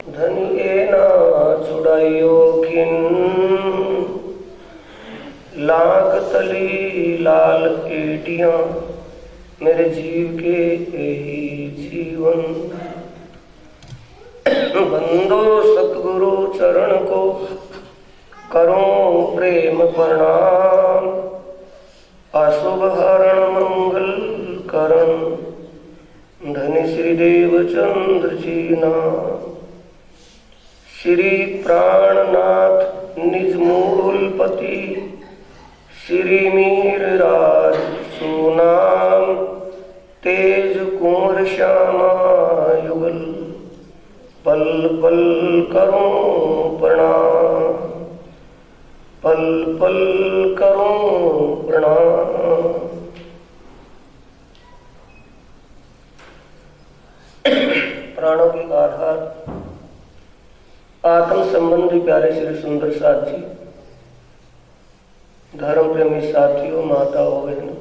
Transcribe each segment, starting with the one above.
धनिए ना छुड़ाइयो खिन, लाख तली लाल एटियां, मेरे जीव के यही जीवन। बंदो सतगुरु चरण को करो प्रेम प्रणाम, अशुभ हरण मंगल करण, धनि श्री देवचंद्र जी नाम। श्री प्राणनाथ निज मूलपति, श्री मीर राज सुनाम, तेज कुंवर श्यामा युगल, पल पल करूं प्रणाम, पल पल करूं प्रणाम। प्राणों की आधार आत्म संबंधी प्यारे श्री सुंदर साथ जी, धर्म प्रेमी साथियों, माताओं, बहनों,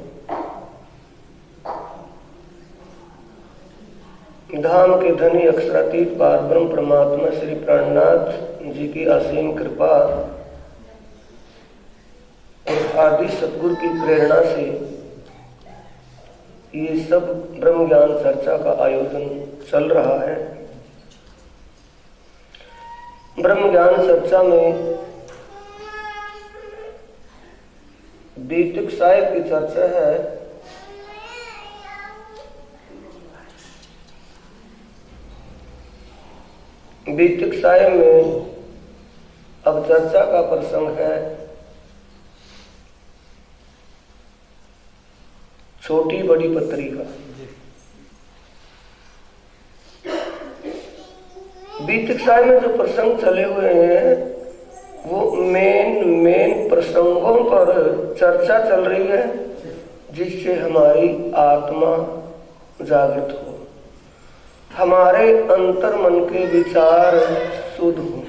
धाम के धनी अक्षरातीत पार ब्रह्म परमात्मा श्री प्राणनाथ जी की असीम कृपा और आदि सतगुरु की प्रेरणा से ये सब ब्रह्म ज्ञान चर्चा का आयोजन चल रहा है। ब्रह्म ज्ञान चर्चा में बीतिक साहिब की चर्चा है। बीतिक साहिब में अब चर्चा का प्रसंग है छोटी बड़ी पत्री का। बीतिक साहिब में जो प्रसंग चले हुए हैं वो मेन प्रसंगों पर चर्चा चल रही है, जिससे हमारी आत्मा जागृत हो, हमारे अंतर मन के विचार शुद्ध हो।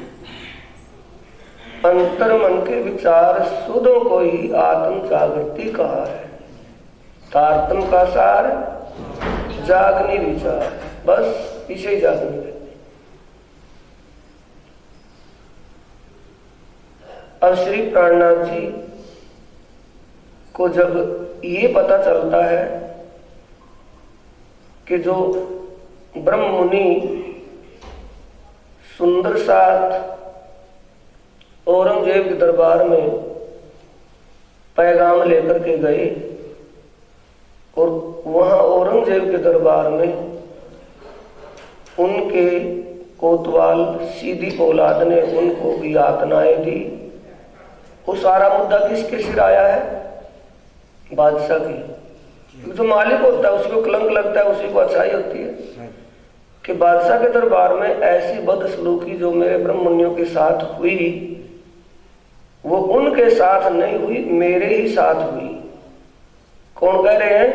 अंतर मन के विचार शुद्धों को ही आत्म जागृति कहा है। तारतम का सार जागनी विचार, बस इसे जागनी है। अब श्री प्राणनाथ जी को जब ये पता चलता है कि जो ब्रह्म मुनि सुंदर साथ औरंगजेब के दरबार में पैगाम लेकर के गए और वहां औरंगजेब के दरबार में उनके कोतवाल सीधी औलाद ने उनको यातनाएं दी, वो सारा मुद्दा किसके सिर आया है? बादशाह की। जो मालिक होता है उसी को कलंक लगता है, उसी को अच्छाई होती है कि बादशाह के दरबार में ऐसी बदसलूकी जो मेरे ब्रह्ममुनियों के साथ हुई वो उनके साथ नहीं हुई, मेरे ही साथ हुई। कौन कह रहे हैं?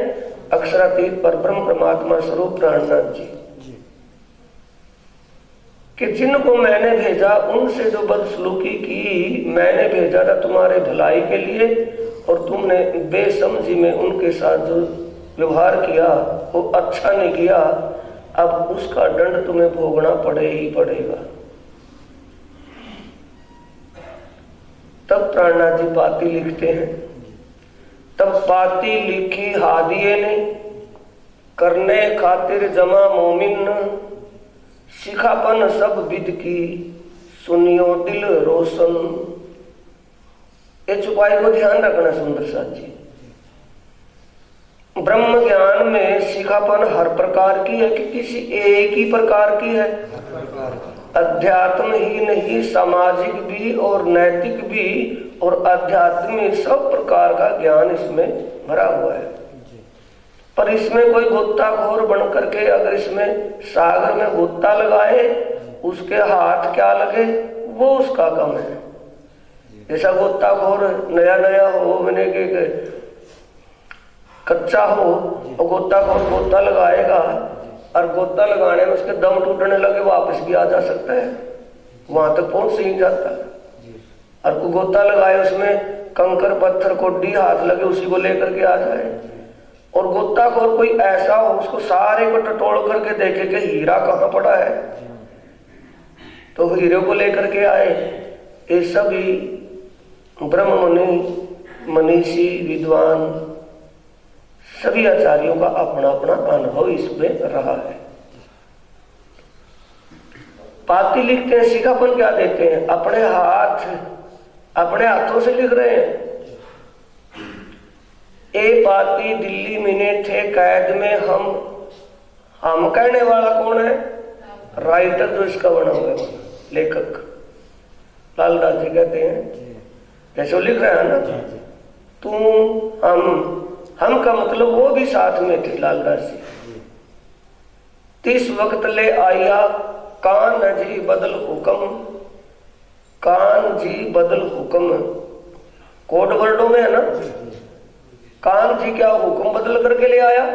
अक्षरातीत परब्रह्म परमात्मा स्वरूप प्राणनाथ जी कि जिनको मैंने भेजा उनसे जो बदसलूकी की, मैंने भेजा था तुम्हारे भलाई के लिए और तुमने बेसमझी में उनके साथ जो व्यवहार किया वो अच्छा नहीं किया, अब उसका दंड तुम्हें भोगना पड़े ही पड़ेगा। तब प्राणनाथ जी पाती लिखते हैं, तब पाती लिखी हादिये ने, करने खातिर जमा मोमिन, शिखापन सब विद की, सुनियो दिल रोशन। ये चुपाई को ध्यान रखना सुंदर साथ जी। ब्रह्म ज्ञान में शिखापन हर प्रकार की है कि किसी एक ही प्रकार की है? अध्यात्म ही नहीं, सामाजिक भी और नैतिक भी और आध्यात्मिक सब प्रकार का ज्ञान इसमें भरा हुआ है। पर इसमें कोई गोताखोर बन करके अगर इसमें सागर में गोता लगाए, उसके हाथ क्या लगे वो उसका काम है। ऐसा गोताखोर नया नया हो, मैंने के कच्चा हो और गोताखोर गोता लगाएगा और गोता लगाने में उसके दम टूटने लगे, वापस भी आ जा सकता है, वहां तक पहुंच नहीं जाता। और को गोता लगाए उसमें कंकर पत्थर कोड्डी हाथ लगे उसी को लेकर के आ जाए। और गोताखोर कोई ऐसा हो उसको सारे को टटोल करके देखे कि हीरा कहाँ पड़ा है, तो हीरो को लेकर के आए। ये सभी ब्रह्म मुनि, मनीषी, विद्वान, सभी आचार्यों का अपना अपना अनुभव इसमें रहा है। पाती लिखते हैं, सीखापन क्या देते हैं? अपने हाथों से लिख रहे हैं। ए पाती दिल्ली में थे कैद में, हम कहने वाला कौन है? राइटर, जो इसका बना हुआ है, लेखक लालदास जी कहते हैं। जैसे लिख रहे हैं ना, तू हम का मतलब वो भी साथ में थे लालदास जी। तीस वक्त ले आया कान जी बदल हुक्म, कान जी बदल हुक्म, कोड वर्डों में है ना। कान जी क्या हुक्म बदल करके ले आया?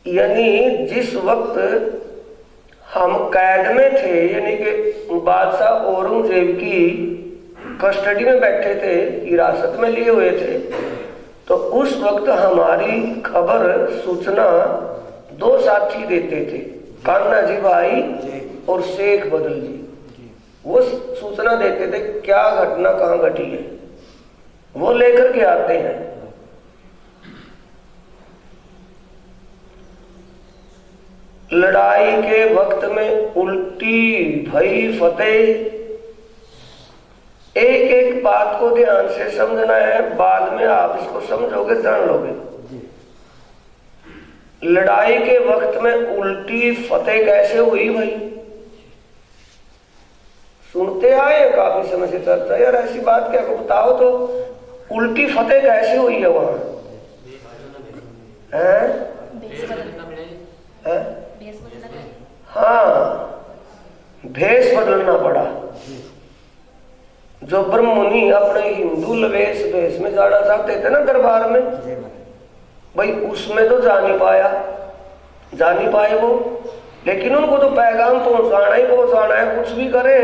यानी जिस वक्त हम कैद में थे, यानी कि बादशाह औरंगजेब की कस्टडी में बैठे थे, हिरासत में लिए हुए थे, तो उस वक्त हमारी खबर, सूचना दो साथी देते थे, कान्हा जी भाई और शेख बदल जी। वो सूचना देते थे क्या घटना कहाँ घटी है, वो लेकर के आते हैं। लड़ाई के वक्त में उल्टी भई फतेह। एक एक बात को ध्यान से समझना है, बाद में आप इसको समझोगे, जान लोगे। लड़ाई के वक्त में उल्टी फतेह कैसे हुई भाई? सुनते आए काफी समय से चर्चा, यार ऐसी बात क्या को बताओ तो, उल्टी फतेह कैसे हुई है वहां? हाँ, भेष बदलना पड़ा। जो ब्रह्म मुनि अपने हिंदू वेश में जाना चाहते थे ना दरबार में, भाई उसमें तो जा नहीं पाए वो। लेकिन उनको तो पैगाम पहुंचाना है, कुछ भी करे।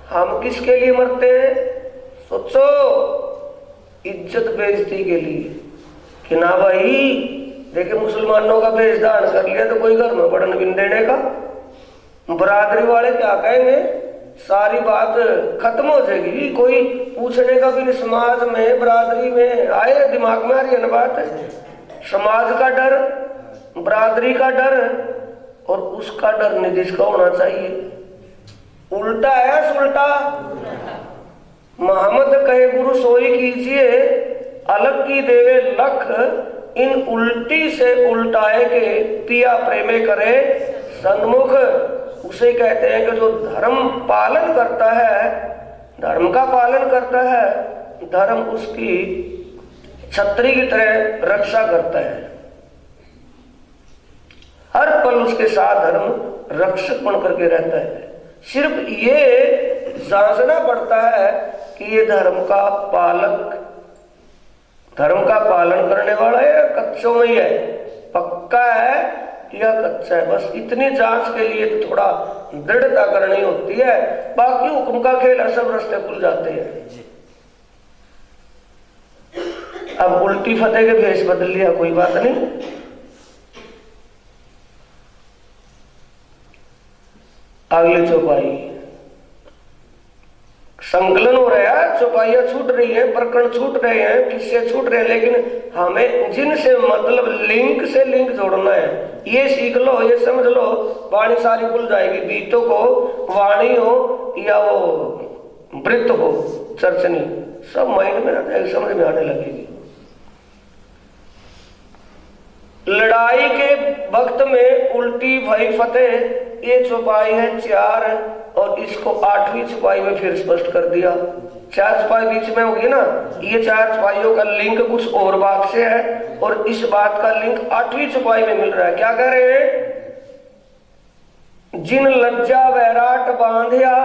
हम किसके लिए मरते हैं? सोचो, इज्जत बेइज्जती के लिए कि ना भाई देखे मुसलमानों का भेष धारण कर लिया तो कोई घर में बढ़न बिन देने का, बरादरी वाले क्या कहेंगे, सारी बात खत्म हो जाएगी। कोई पूछने का भी नहीं समाज में, बरादरी में आए दिमाग में आ रही है ना बात। समाज का डर, बरादरी का डर, और उसका डर निदेश का होना चाहिए। उल्टा है, उल्टा। मोहम्मद कहे गुरु सोई कीजिए, अलग की देवे लख, इन उल्टी से उल्टाए के पिया प्रेमे करे सन्मुख। उसे कहते हैं कि जो धर्म पालन करता है, धर्म का पालन करता है, धर्म उसकी छतरी की तरह रक्षा करता है। हर पल उसके साथ धर्म रक्षक बन करके रहता है। सिर्फ ये जांचना पड़ता है कि ये धर्म का पालक, धर्म का पालन करने वाला है, कच्चों में ही है, पक्का है या कच्चा है। बस इतनी जांच के लिए तो थोड़ा दृढ़ता करनी होती है। बाकी हुक्म का खेल है, सब रास्ते खुल जाते हैं। अब उल्टी फतेह के भेष बदल लिया, कोई बात नहीं। अगली चौपाई, संकलन हो रहा है, चौपाइयां छूट रही हैं, प्रकरण छूट रहे हैं, किससे छूट रहे हैं, लेकिन हमें जिनसे मतलब लिंक से लिंक जोड़ना है। ये सीख लो, ये समझ लो, वाणी सारी खुल जाएगी। बीतों को वाणी हो या वो वृत्त हो, चर्चनी, सब माइंड में आ जाएगी, समझ में आने लगेगी। लड़ाई के वक्त में उल्टी भई फतेह, ये चौपाई है 4 और इसको 8वीं चौपाई में फिर स्पष्ट कर दिया। 4 चौपाई बीच में होगी ना, ये 4 चौपाइयों का लिंक कुछ और बात से है और इस बात का लिंक 8वीं चौपाई में मिल रहा है। क्या कह रहे हैं? जिन लज्जा वैराट बांधिया,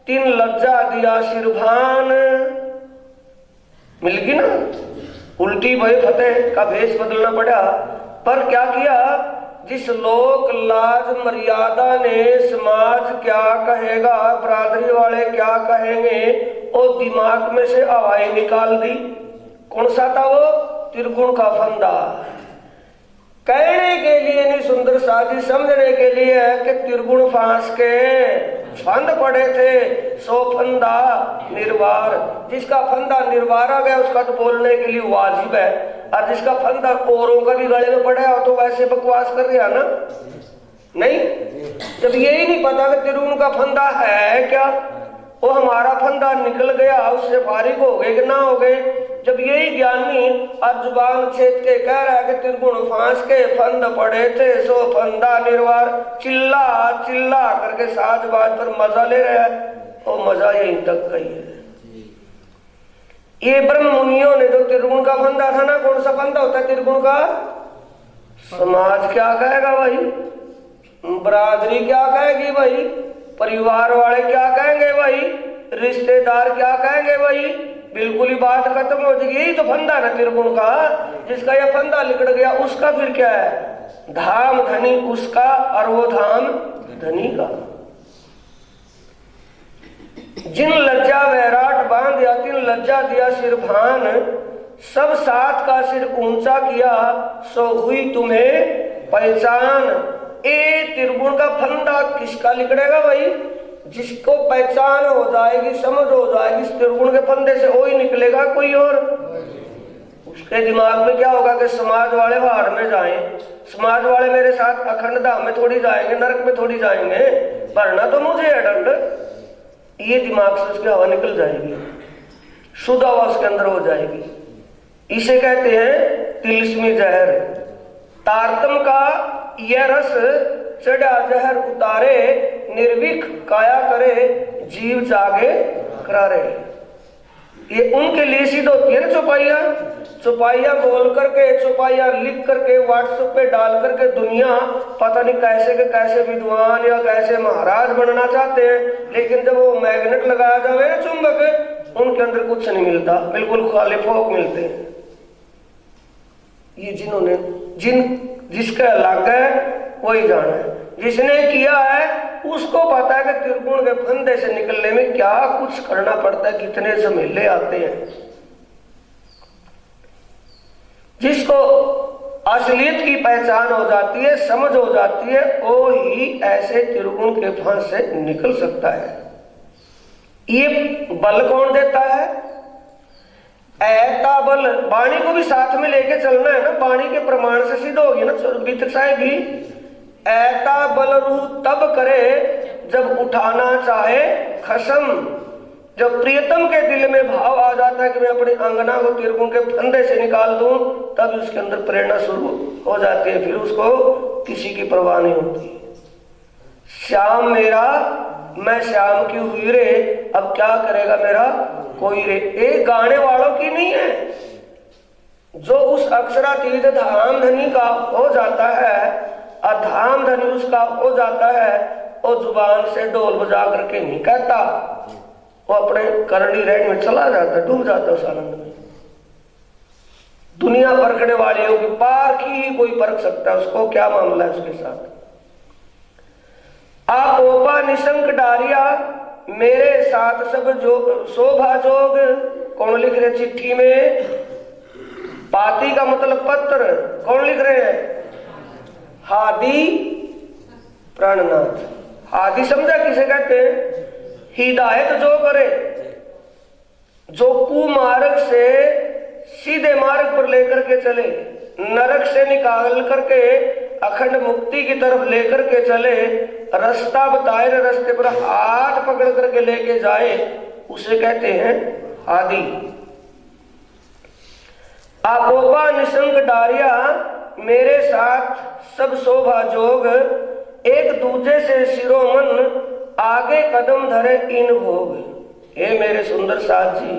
तिन लज्जा दिया सिरभान। मिल गई ना, उल्टी भई फतेह का भेष बदलना पड़ा। पर क्या किया? जिस लोक लाज मर्यादा ने समाज क्या कहेगा, बरादरी वाले क्या कहेंगे, और दिमाग में से हवाएं निकाल दी। कौन सा था वो? त्रिगुण का फंदा। कहने के लिए नहीं, सुंदर साथी, समझने के लिए है कि त्रिगुण फांस के फंद पड़े थे सो फंदा निर्वार। जिसका फंदा निर्वार आ गया उसका तो बोलने के लिए वाजिब है, और जिसका फंदा औरों का भी गले में पड़ा हो तो वैसे बकवास कर रहा ना। नहीं, जब यही नहीं पता कि तिरुन का फंदा है क्या, वो हमारा फंदा निकल गया उससे फारिग हो गए कि ना हो गए। जब यही ज्ञानी और जुबान छेद के कह रहा है कि त्रिगुण फांस के फंद पड़े थे सो फंदा निर्वार, चिल्ला चिल्ला करके साज बाज पर मजा ले रहा है, वो मजा यहीं तक का ही है। ये ब्रह्म मुनियों ने जो त्रिगुण का फंदा था ना, कौन सा फंदा होता है त्रिगुण का? समाज क्या कहेगा भाई, बरादरी क्या कहेगी भाई, परिवार वाले क्या कहेंगे भाई, रिश्तेदार क्या कहेंगे भाई, बिल्कुल ही बात खत्म हो जाएगी। यही तो फंदा ना त्रिगुण का, जिसका यह फंदा लिकड़ गया उसका फिर क्या है, धाम धनी उसका और वो धाम धनी का। जिन लज्जा वैराट बांध या तिन लज्जा दिया सिर भान, सब साथ का सिर ऊंचा किया सो हुई तुम्हें पहचान। ए त्रिगुण का फंदा किसका लिकड़ेगा भाई, जिसको पहचान हो जाएगी, समझ हो जाएगी, इस त्रिगुण के फंदे से वही निकलेगा कोई और। उसके दिमाग में क्या होगा कि समाज वाले बाहर में जाएं, समाज वाले मेरे साथ अखंड धाम में थोड़ी जाएंगे, नरक में थोड़ी जाएंगे, भरना तो मुझे है दंड। ये दिमाग से उसकी हवा निकल जाएगी, शुद्ध हवा उसके अंदर हो जाएगी। इसे कहते हैं तिलिस्मी जहर। तारतम का यह रस चढ़ा जहर उतारे, निर्विक काया करे जीव जागे करारे। ये उनके लिए सिद्ध होती है ना चौपाइया, चौपाइया बोल करके, चौपाइया लिख करके, व्हाट्सएप पे डाल करके दुनिया पता नहीं कैसे के कैसे विद्वान या कैसे महाराज बनना चाहते हैं, लेकिन जब वो मैग्नेट लगाया जाए ना चुंबक, उनके अंदर कुछ नहीं मिलता, बिल्कुल खाली फोक मिलते हैं। ये जिन्होंने जिसका लग है वही जाना है, जिसने किया है उसको पता है कि त्रिगुण के फंदे से निकलने में क्या कुछ करना पड़ता है, कितने झमेले आते हैं। जिसको असलियत की पहचान हो जाती है, समझ हो जाती है, वो ही ऐसे त्रिगुण के फंस से निकल सकता है। ये बल कौन देता है? ऐता बल, वाणी को भी साथ में लेके चलना है ना, वाणी के प्रमाण से सिद्ध होगी ना। बीतक साहेब भी ऐता बल रूह तब करे जब उठाना चाहे खसम। जब प्रियतम के दिल में भाव आ जाता है कि मैं अपनी अंगना को त्रिगुण के फंदे से निकाल दूं, तब उसके अंदर प्रेरणा शुरू हो जाती है, फिर उसको किसी की परवाह नहीं होती। श्याम मेरा मैं श्याम की हुई रे, अब क्या करेगा मेरा कोई रे। एक गाने वालों की नहीं है, जो उस अक्षरातीत धाम धनी का हो जाता है, अधाम धनी उसका हो जाता है, और जुबान से ढोल बजा करके नहीं कहता, वो अपने करनी रेड में चला जाता है, डूब जाता है उस आनंद में। दुनिया परखने वालियों की पार की कोई परख सकता है, उसको क्या मामला है उसके साथ। आप ओपा निशंक डारिया मेरे साथ सब जो शोभा जोग। कौन लिख रहे चिट्ठी में? पाती का मतलब पत्र। कौन लिख रहे हैं? हादी प्राणनाथ। हादी समझा किसे कहते हैं? हिदायत जो करे, जो कुमार्ग से सीधे मार्ग पर लेकर के चले, नरक से निकाल करके अखंड मुक्ति की तरफ लेकर के चले, रास्ता बताए रास्ते पर हाथ पकड़ करके लेके जाए, उसे कहते हैं आदि। आपोपा निशंक डारिया मेरे साथ सब शोभा जोग, एक दूजे से शिरोमन आगे कदम धरे इन भोग। हे मेरे सुंदर साथ जी,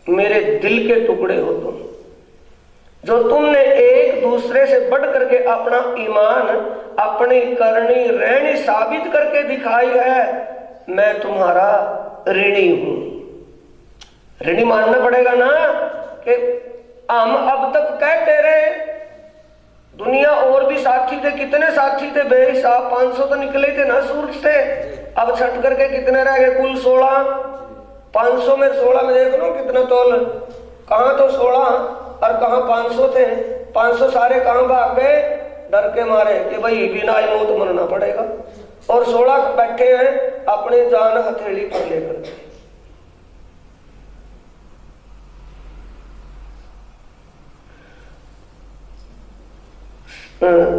मेरे दिल के टुकड़े हो तुम, जो तुमने एक दूसरे से बढ़ करके अपना ईमान, अपनी करनी रहनी साबित करके दिखाई है। मैं तुम्हारा ऋणी हूं। ऋणी मानना पड़ेगा ना कि हम अब तक कहते रहे, दुनिया और भी साथी थे, कितने साथी थे बेहिसाब, 500 तो निकले थे ना सूरत से। अब छट करके कितने रह गए? कुल 16। 500 में 16 में देख लो कितना तोल, कहाँ तो 16 और कहाँ 500 थे। 500 सारे कहाँ भाग गए? डर के मारे कि भाई बिना ही मौत मरना पड़ेगा। और 16 बैठे हैं अपने जान हथेली पर लेकर के।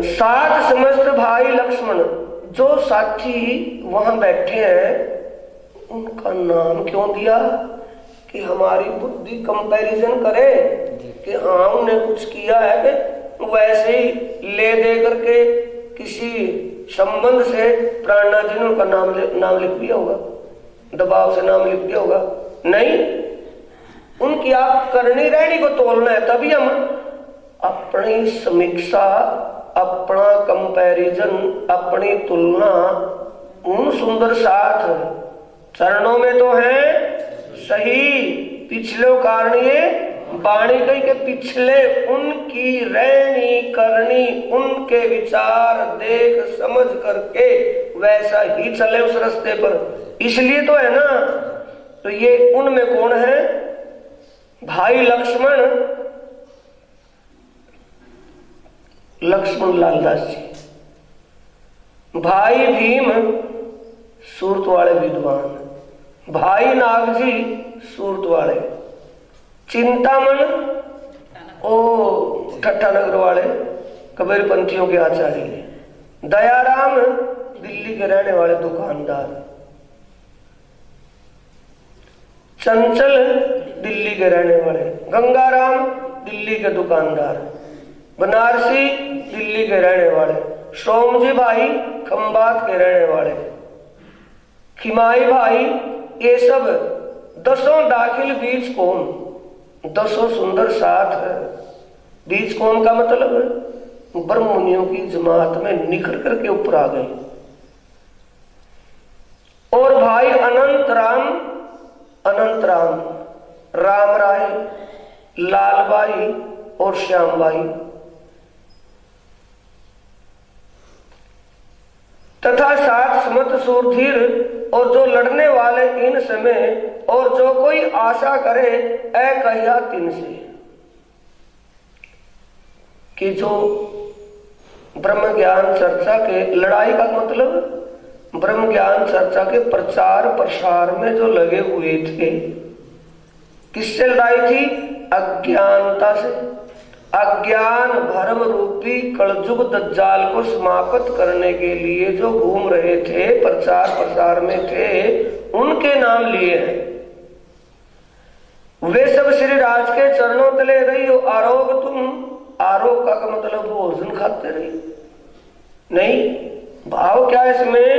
सात समस्त भाई लक्ष्मण, जो साथी वहां बैठे हैं, उनका नाम क्यों दिया कि हमारी बुद्धि कंपैरिजन करे कि हाँ उन्हें कुछ किया है कि वैसे ही ले दे करके किसी संबंध से प्राणनाथ जी ने उनका नाम लिख दिया होगा, दबाव से नाम लिख दिया होगा। नहीं, उनकी आप करनी रहनी को तोलना है, तभी हम अपनी समीक्षा, अपना कंपैरिजन, अपनी तुलना उन सुंदर साथ चरणों में तो है सही, पिछले कारण ये वाणी कही के पिछले उनकी रहनी करनी, उनके विचार देख समझ करके वैसा ही चले उस रास्ते पर, इसलिए तो है ना। तो ये उनमें कौन है? भाई लक्ष्मण, लक्ष्मण लालदास जी, भाई भीम सूरत वाले विद्वान, भाई नाग जी सूरत वाले, चिंतामन ओ ठट्टा नगर वाले कबीर पंथियों के आचार्य, दयाराम दिल्ली के रहने वाले दुकानदार, चंचल दिल्ली के रहने वाले, गंगाराम दिल्ली के दुकानदार, बनारसी दिल्ली के रहने वाले, सोमजी भाई खंबात के रहने वाले, खिमाई भाई, ये सब दसों दाखिल बीच कौम, दसों सुंदर साथ है। बीच कौम का मतलब ब्रह्म मुनियों की जमात में निखर करके ऊपर आ गए। और भाई अनंत राम, राम राय, लालबाई और श्यामबाई, तथा सात समत सूरधीर, और जो लड़ने वाले इन समय, और जो कोई आशा करे ऐ कहिया तिन से, कि जो ब्रह्म ज्ञान चर्चा के, लड़ाई का मतलब ब्रह्म ज्ञान चर्चा के प्रचार प्रसार में जो लगे हुए थे, किससे लड़ाई थी? अज्ञानता से। अज्ञान भरम रूपी कलजुग दज्जाल को समाप्त करने के लिए जो घूम रहे थे, प्रचार प्रसार में थे, उनके नाम लिए हैं। वे सब श्री राज के चरणों तले रही हो आरोग तुम, आरोग का मतलब भोजन खाते रही नहीं, भाव क्या है इसमें?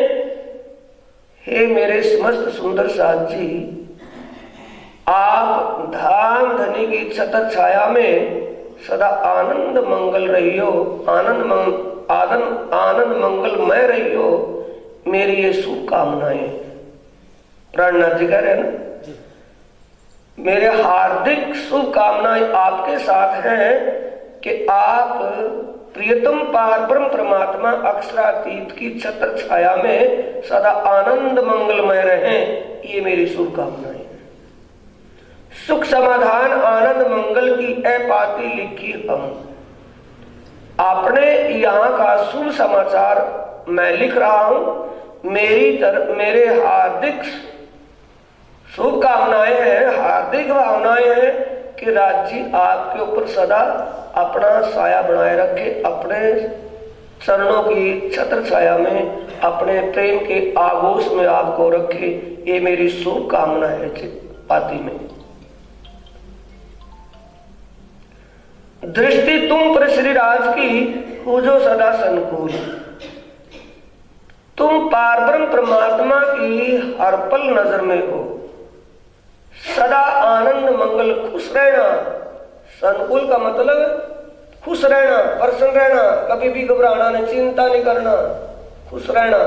हे मेरे समस्त सुंदर साथ जी, आप धाम धनी की छत्र छाया में सदा आनंद मंगल रही हो, आनंद मंगलमय रही हो, मेरी ये शुभकामनाएं। प्राणनाथ जी कह रहे हैं ना, मेरे हार्दिक शुभकामनाएं आपके साथ हैं कि आप प्रियतम पार ब्रह्म परमात्मा अक्षरातीत की छत्र छाया में सदा आनंद मंगलमय रहें, ये मेरी शुभकामनाएं। सुख समाधान आनंद मंगल की पाती लिखी हम, आपने यहाँ का शुभ समाचार मैं लिख रहा हूं। मेरे हार्दिक शुभकामनाएं हैं, हार्दिक भावनाएं हैं कि राज जी आपके ऊपर सदा अपना साया बनाए रखे, अपने चरणों की छत्र छाया में, अपने प्रेम के आगोश में आपको रखे, ये मेरी शुभकामना है पाती में। दृष्टि तुम पर श्री राज की हो जो सदा संकुल, तुम पारब्रह्म परमात्मा की हर पल नजर में हो, सदा आनंद मंगल खुश रहना। संकुल का मतलब खुश रहना, प्रसन्न रहना, कभी भी घबराना नहीं, चिंता नहीं करना, खुश रहना।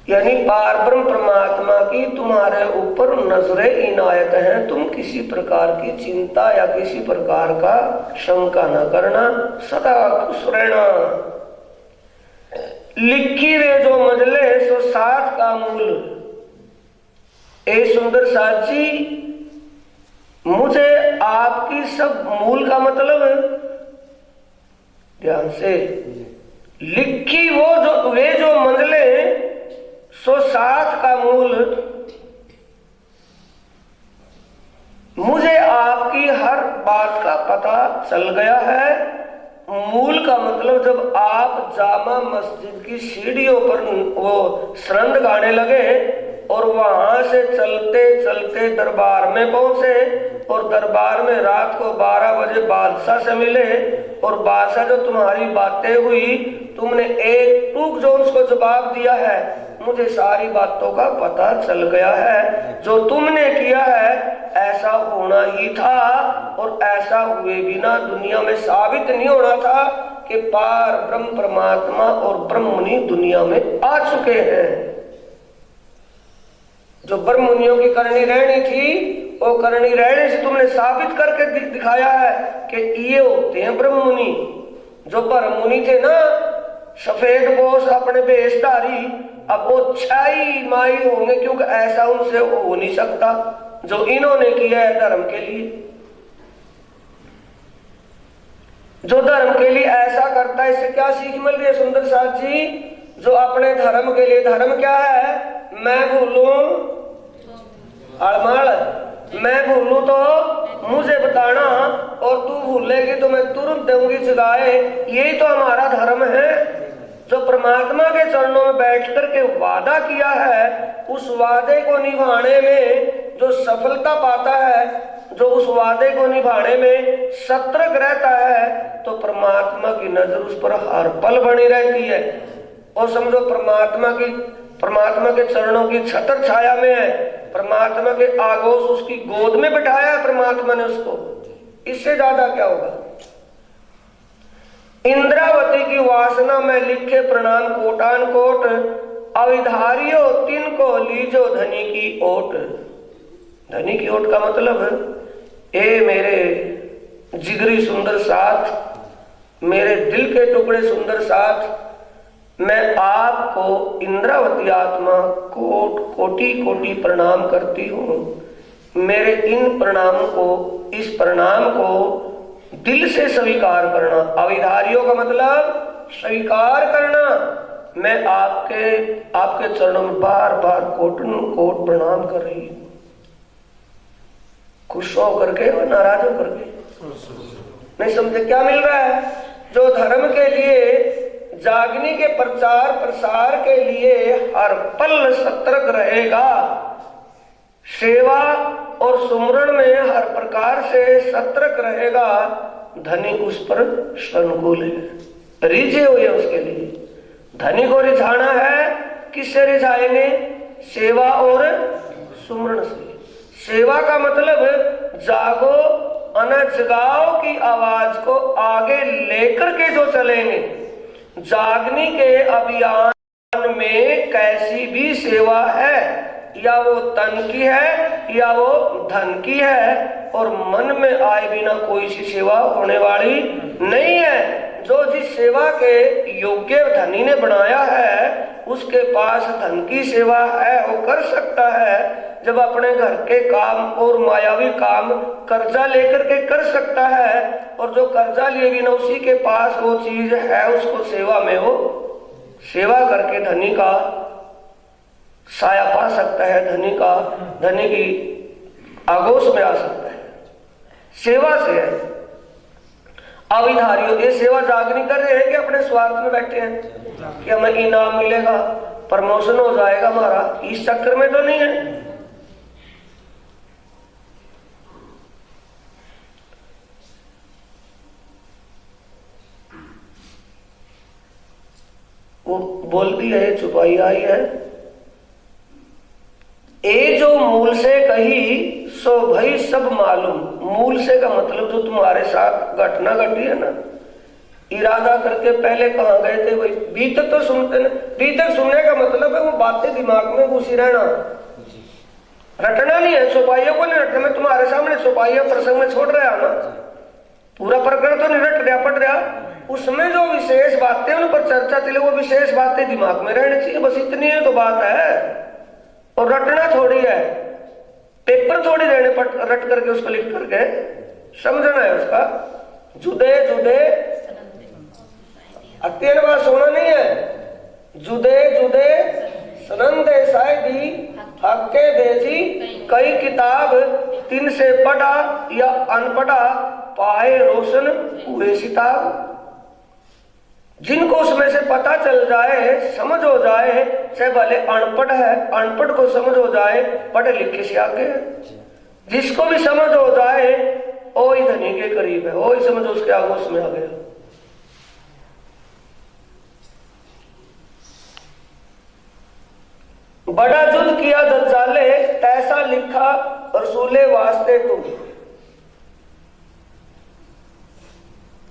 यानी पारब्रह्म परमात्मा की तुम्हारे ऊपर नजरे इनायत है, तुम किसी प्रकार की चिंता या किसी प्रकार का शंका न करना, सदा खुश रहना। लिखी वे जो मजले सो साथ का मूल, ए सुंदर साथ जी, मुझे आपकी सब मूल का मतलब ध्यान से, लिखी वे जो मंजिलें सो साथ का मूल मुझे आपकी हर बात का पता चल गया है। मूल का मतलब जब आप जामा मस्जिद की सीढ़ियों पर वो सरंद गाने लगे और वहां से चलते चलते दरबार में पहुंचे और दरबार में रात को 12 बजे बादशाह से मिले और बादशाह जो तुम्हारी बातें हुई तुमने एक टूक जो उसको जवाब दिया है, मुझे सारी बातों का पता चल गया है। जो तुमने किया है ऐसा होना ही था और ऐसा हुए बिना दुनिया में साबित नहीं होना था कि पार ब्रह्म परमात्मा और ब्रह्ममुनि दुनिया में आ चुके हैं। जो ब्रह्म मुनियों की करनी रहनी थी वो करनी रहने से तुमने साबित करके दिखाया है कि ये होते हैं ब्रह्म मुनि। जो ब्रह्म मुनि थे ना, सफेद बोस अपने भेषधारी, अब वो छाई माई होंगे क्योंकि ऐसा उनसे हो नहीं सकता जो इन्होंने किया है धर्म के लिए। जो धर्म के लिए ऐसा करता है इससे क्या सीख मिल रही है सुंदर साथ जी? जो अपने धर्म के लिए, धर्म क्या है? मैं भूलूं अड़माड़, मैं भूलूं तो मुझे बताना और तू भूलेगी तो मैं तुरंत दूंगी जगाए। यही तो हमारा धर्म है। जो परमात्मा के चरणों में बैठ करके वादा किया है उस वादे को निभाने में जो सफलता पाता है, जो उस वादे को निभाने में सतर्क रहता है, तो परमात्मा की नजर उस पर हर पल बनी रहती है। और समझो परमात्मा के चरणों की छत्र छाया में है, परमात्मा के आगोश उसकी गोद में बिठाया है परमात्मा ने उसको। इससे ज्यादा क्या होगा? इंद्रावती की वासना में लिखे प्रणाम कोटान कोट, अविधारियो तिनको लीजो धनी की ओट। धनी की ओट का मतलब ए मेरे जिगरी सुंदर साथ, मेरे दिल के टुकड़े सुंदर साथ, मैं आपको इंद्रावती आत्मा कोटि कोटि प्रणाम करती हूँ। मेरे इन प्रणाम को, इस प्रणाम को दिल से स्वीकार करना। अविधारियों का मतलब स्वीकार करना। मैं आपके चरणों में बार बार कोट प्रणाम कर रही हूँ। खुश हो करके और नाराज हो करके नहीं समझे क्या मिल रहा है? जो धर्म के लिए जागने के प्रचार प्रसार के लिए हर पल सतर्क रहेगा, सेवा और सुमरण में हर प्रकार से सतर्क रहेगा, धनी उस पर अनुकूल है, रिझे हुए उसके लिए। धनी को रिझाना है, किससे रिझाएंगे? सेवा और सुमरण से। सेवा का मतलब जागो अनजगाओ की आवाज को आगे लेकर के जो चलेंगे। जागने के अभियान में कैसी भी सेवा है, या वो तन की है या वो धन की है, और मन में आए बिना कोई सी सेवा होने वाली नहीं है। जो जिस सेवा के योग्य धनी ने बनाया है उसके पास धन की सेवा है, वो कर सकता है। जब अपने घर के काम और मायावी काम कर्जा लेकर के कर सकता है, और जो कर्जा लिए बिना उसी के पास वो चीज है उसको सेवा में वो सेवा करके धनी का साया पा सकता है, धनी की आगोश में आ सकता है। सेवा से है। अविधारियों, ये सेवा जागनी कर रहे हैं कि अपने स्वार्थ में बैठे हैं कि हमें इनाम मिलेगा, प्रमोशन हो जाएगा हमारा, इस चक्कर में तो नहीं है। वो बोलती है, छुपाई आई है, ए जो मूल से कही सो भई सब मालूम। मूल से का मतलब जो तुम्हारे साथ घटना घटी है ना, इरादा करके पहले कहाँ गए थे भाई, बीतक तो सुनते न, बीतक सुनने का मतलब है वो बातें दिमाग में घुसी रहना, रटना नहीं है। छुपाइयों को नहीं रटना। मैं तुम्हारे सामने छुपाइयों प्रसंग में छोड़ रहा ना, पूरा प्रकरण तो नहीं रट रहा पढ़ रहा, उसमें जो विशेष बातें उन पर चर्चा चले वो विशेष बातें दिमाग में रहनी चाहिए, बस इतनी है तो बात है। और रटना थोड़ी है, पेपर थोड़ी देने रट करके उसको लिख करके समझना है उसका। जुदे जुदे अत्यंत बात सोना नहीं है, जुदे जुदे सनंदे हक्के भेजी कई किताब, तिन से पढ़ा या अनपढ़ा पाए रोशन हुए सिताब। जिनको उसमें से पता चल जाए, समझ हो जाए, चाहे भले अनपढ़ है, अनपढ़ को समझ हो जाए, पढ़े लिखे से आगे है। जिसको भी समझ हो जाए वो ही धनी के करीब है, वो ही समझ उसके आगे उसमें आ गया। बड़ा जुद किया दज्जाले, ऐसा लिखा रसूले वास्ते तुम।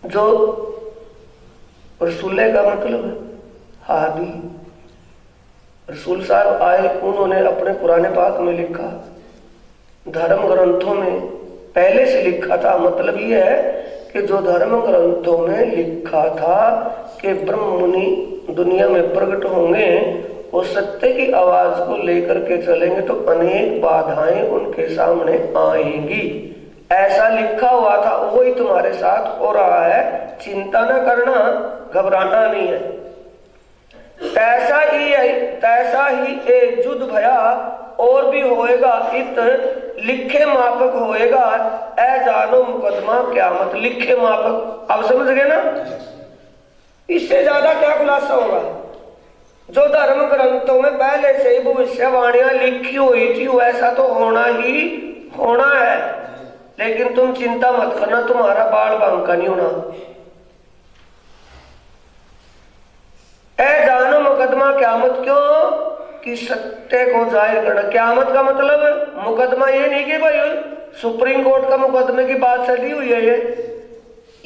जो रसूले का मतलब है हादी। रसूल साहब आए, उन्होंने अपने पुराने पाक में लिखा, धर्म ग्रंथों में पहले से लिखा था। मतलब ये है कि जो धर्म ग्रंथों में लिखा था कि ब्रह्म मुनि दुनिया में प्रकट होंगे, वो सत्य की आवाज को लेकर के चलेंगे तो अनेक बाधाएं उनके सामने आएंगी, ऐसा लिखा हुआ था। वही तुम्हारे साथ हो रहा है, चिंता न करना, घबराना नहीं है। तैसा ही एक जुद भया और भी होएगा, इत लिखे मापक होएगा, ऐ जानो मुकदमा क्यामत। लिखे मापक, अब समझ गए ना? इससे ज्यादा क्या खुलासा होगा? जो धर्म ग्रंथों में पहले से ही भविष्यवाणियां लिखी हुई थी, वैसा तो होना ही होना है। लेकिन तुम चिंता मत करना, तुम्हारा बाल बांका नहीं होना। ऐ जानो मुकदमा क्यामत, क्यों कि सत्य को जाहिर करना। क्यामत का मतलब मुकदमा ये नहीं कि भाई सुप्रीम कोर्ट का मुकदमे की बात चली हुई है,